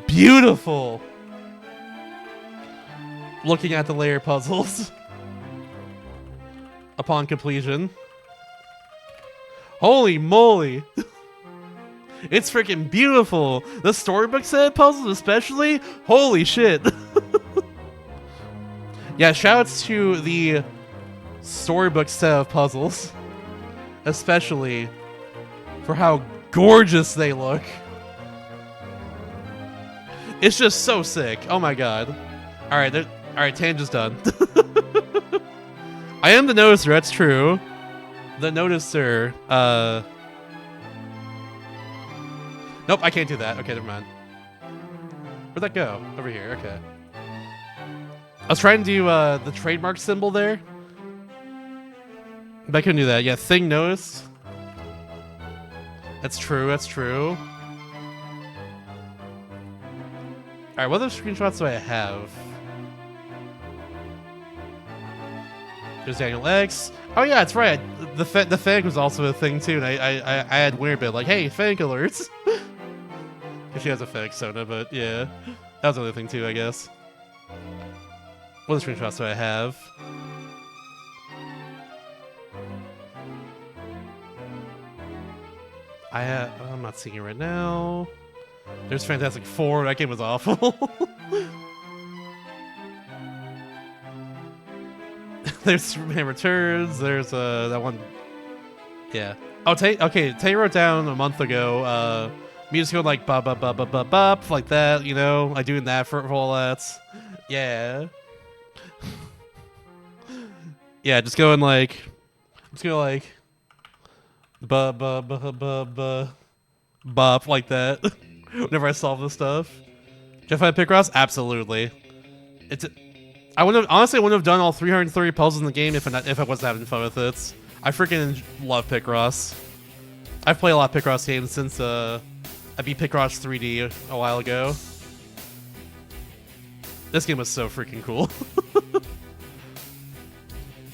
beautiful. Looking at the layer puzzles upon completion. Holy moly. It's freaking beautiful. The storybook set of puzzles especially. Holy shit. Yeah, shoutouts to the storybook set of puzzles. Especially for how gorgeous they look. It's just so sick. Oh my god. Alright, tangent's done. I am the noticer, that's true. The noticer, nope, I can't do that. Okay, never mind. Where'd that go? Over here, okay. I was trying to do the trademark symbol there. But I couldn't do that. Yeah, thing noticed. That's true, that's true. Alright, what other screenshots do I have? There's Daniel X. Oh yeah, that's right. The Fennec was also a thing too, and I had weird bit like, hey, Fennec alerts. Because she has a Fennec soda, but yeah. That was another thing too, I guess. What other screenshots do I have? I'm not seeing it right now. There's Fantastic Four. That game was awful. There's Superman Returns. There's that one. Yeah. Oh, Tay wrote down a month ago. Music going like ba ba ba ba ba ba like that. You know, like doing that for all that. Yeah. Yeah, just going like ba ba ba ba ba bop like that. Whenever I solve this stuff. Did I find Picross? Absolutely. I wouldn't have done all 330 puzzles in the game if I wasn't having fun with it. I freaking love Picross. I've played a lot of Picross games since I beat Picross 3D a while ago. This game was so freaking cool.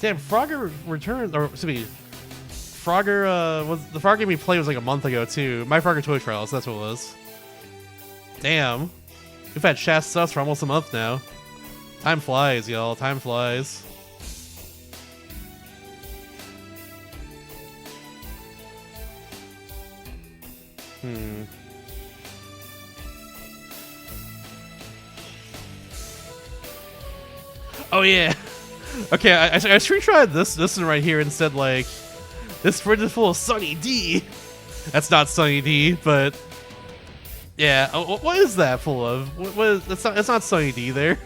Damn, Frogger returned, or excuse me, Frogger was the Frogger game we played was like a month ago too. My Frogger Toy Trials, that's what it was. Damn, we've had Shast Sus for almost a month now. Time flies, y'all. Time flies. Oh yeah. Okay, I screenshotted this one right here and said like, this fridge is full of Sunny D. That's not Sunny D, but yeah. What is that full of? What is, it's not Sunny D there.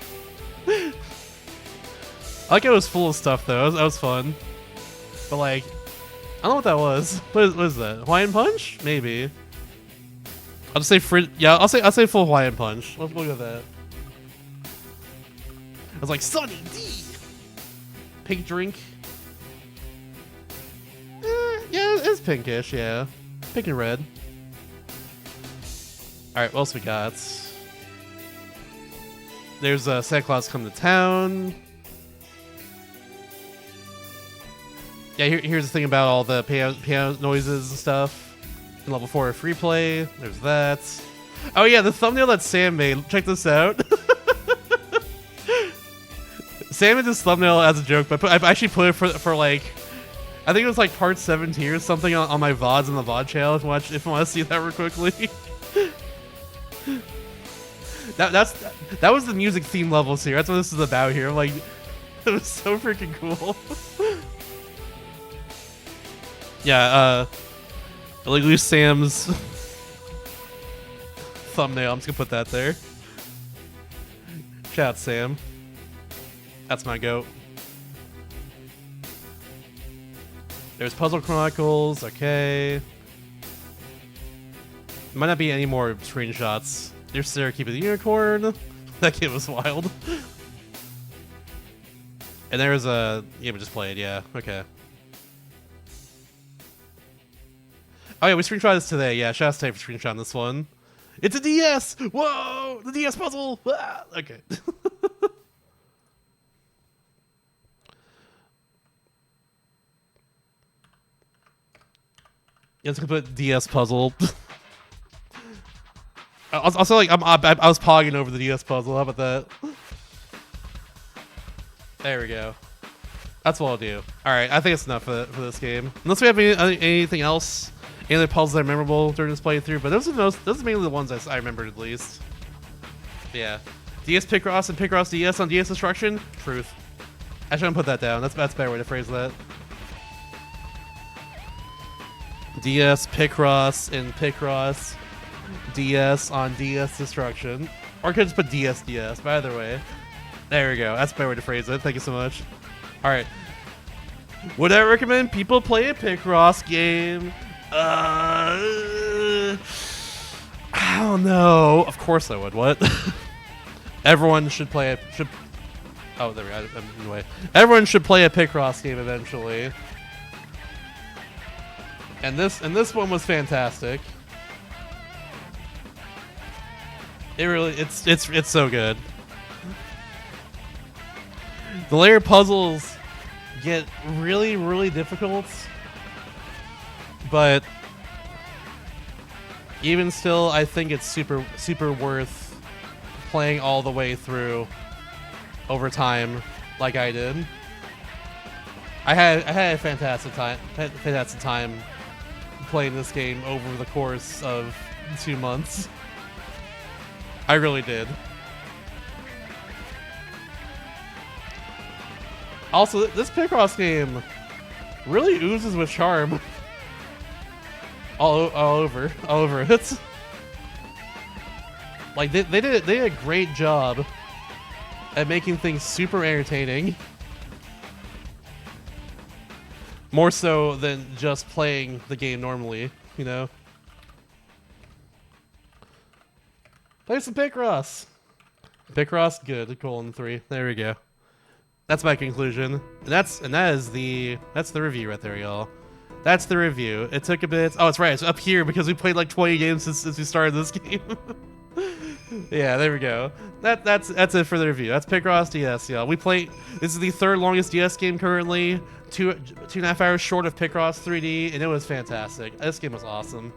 I like it was full of stuff though. That was fun. But like, I don't know what that was. What is that? Hawaiian Punch? Maybe. I'll just say yeah, I'll say full Hawaiian Punch. Let's look at that. I was like, Sunny D. Pink drink. Yeah, it's pinkish. Yeah, pink and red. All right, what else we got? There's Santa Claus Come to Town. Yeah, here's the thing about all the piano noises and stuff. In level 4 free play. There's that. Oh yeah, the thumbnail that Sam made. Check this out. Sam made this thumbnail as a joke, but I actually put it for like, I think it was like part 17 or something on my VODs on the VOD channel. If you want to see that real quickly. That was the music theme levels here. That's what this is about here. Like, it was so freaking cool. Yeah, Illegally Sam's thumbnail. I'm just gonna put that there. Shout out Sam. That's my goat. There's Puzzle Chronicles. Okay. Might not be any more screenshots. There's Sarah Keep the Unicorn. That game was wild. And there's a game we just played. Yeah. Okay. Oh yeah, we screenshot this today. Yeah, shout out to Tay for screenshotting this one. It's a DS! Whoa! The DS puzzle! Ah! Okay. Yeah, let's put DS puzzle. Also, like, I was pogging over the DS puzzle. How about that? There we go. That's what I'll do. All right, I think it's enough for this game. Unless we have anything else, any other puzzles that are memorable during this playthrough. But those are mainly the ones I remembered at least. Yeah, DS Picross and Picross DS on DS Destruction. Truth. I shouldn't put that down. That's a better way to phrase that. DS Picross and Picross DS on DS Destruction. Or I could just put DS. But either way. There we go. That's a better way to phrase it. Thank you so much. Alright. Would I recommend people play a Picross game? I don't know. Of course I would. What? Everyone should play it. Oh, there we go. Anyway. Everyone should play a Picross game eventually. And this one was fantastic. It's so good. The layer puzzles get really, really difficult, but even still, I think it's super worth playing all the way through over time, like I did. I had a fantastic time playing this game over the course of 2 months. I really did. Also, this Picross game really oozes with charm. All over it. Like they did a great job at making things super entertaining. More so than just playing the game normally, you know. Play some Picross. Picross, good. 3. There we go. That's my conclusion. And that is the review right there, y'all. That's the review. It took a bit. Oh, it's right. It's up here because we played like 20 games since we started this game. Yeah, there we go. That's it for the review. That's Picross DS, y'all. This is the 3rd longest DS game currently. 2.5 hours short of Picross 3D, and it was fantastic. This game was awesome.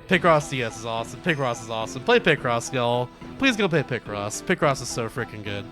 Picross DS is awesome. Picross is awesome. Play Picross, y'all. Please go play Picross. Picross is so freaking good.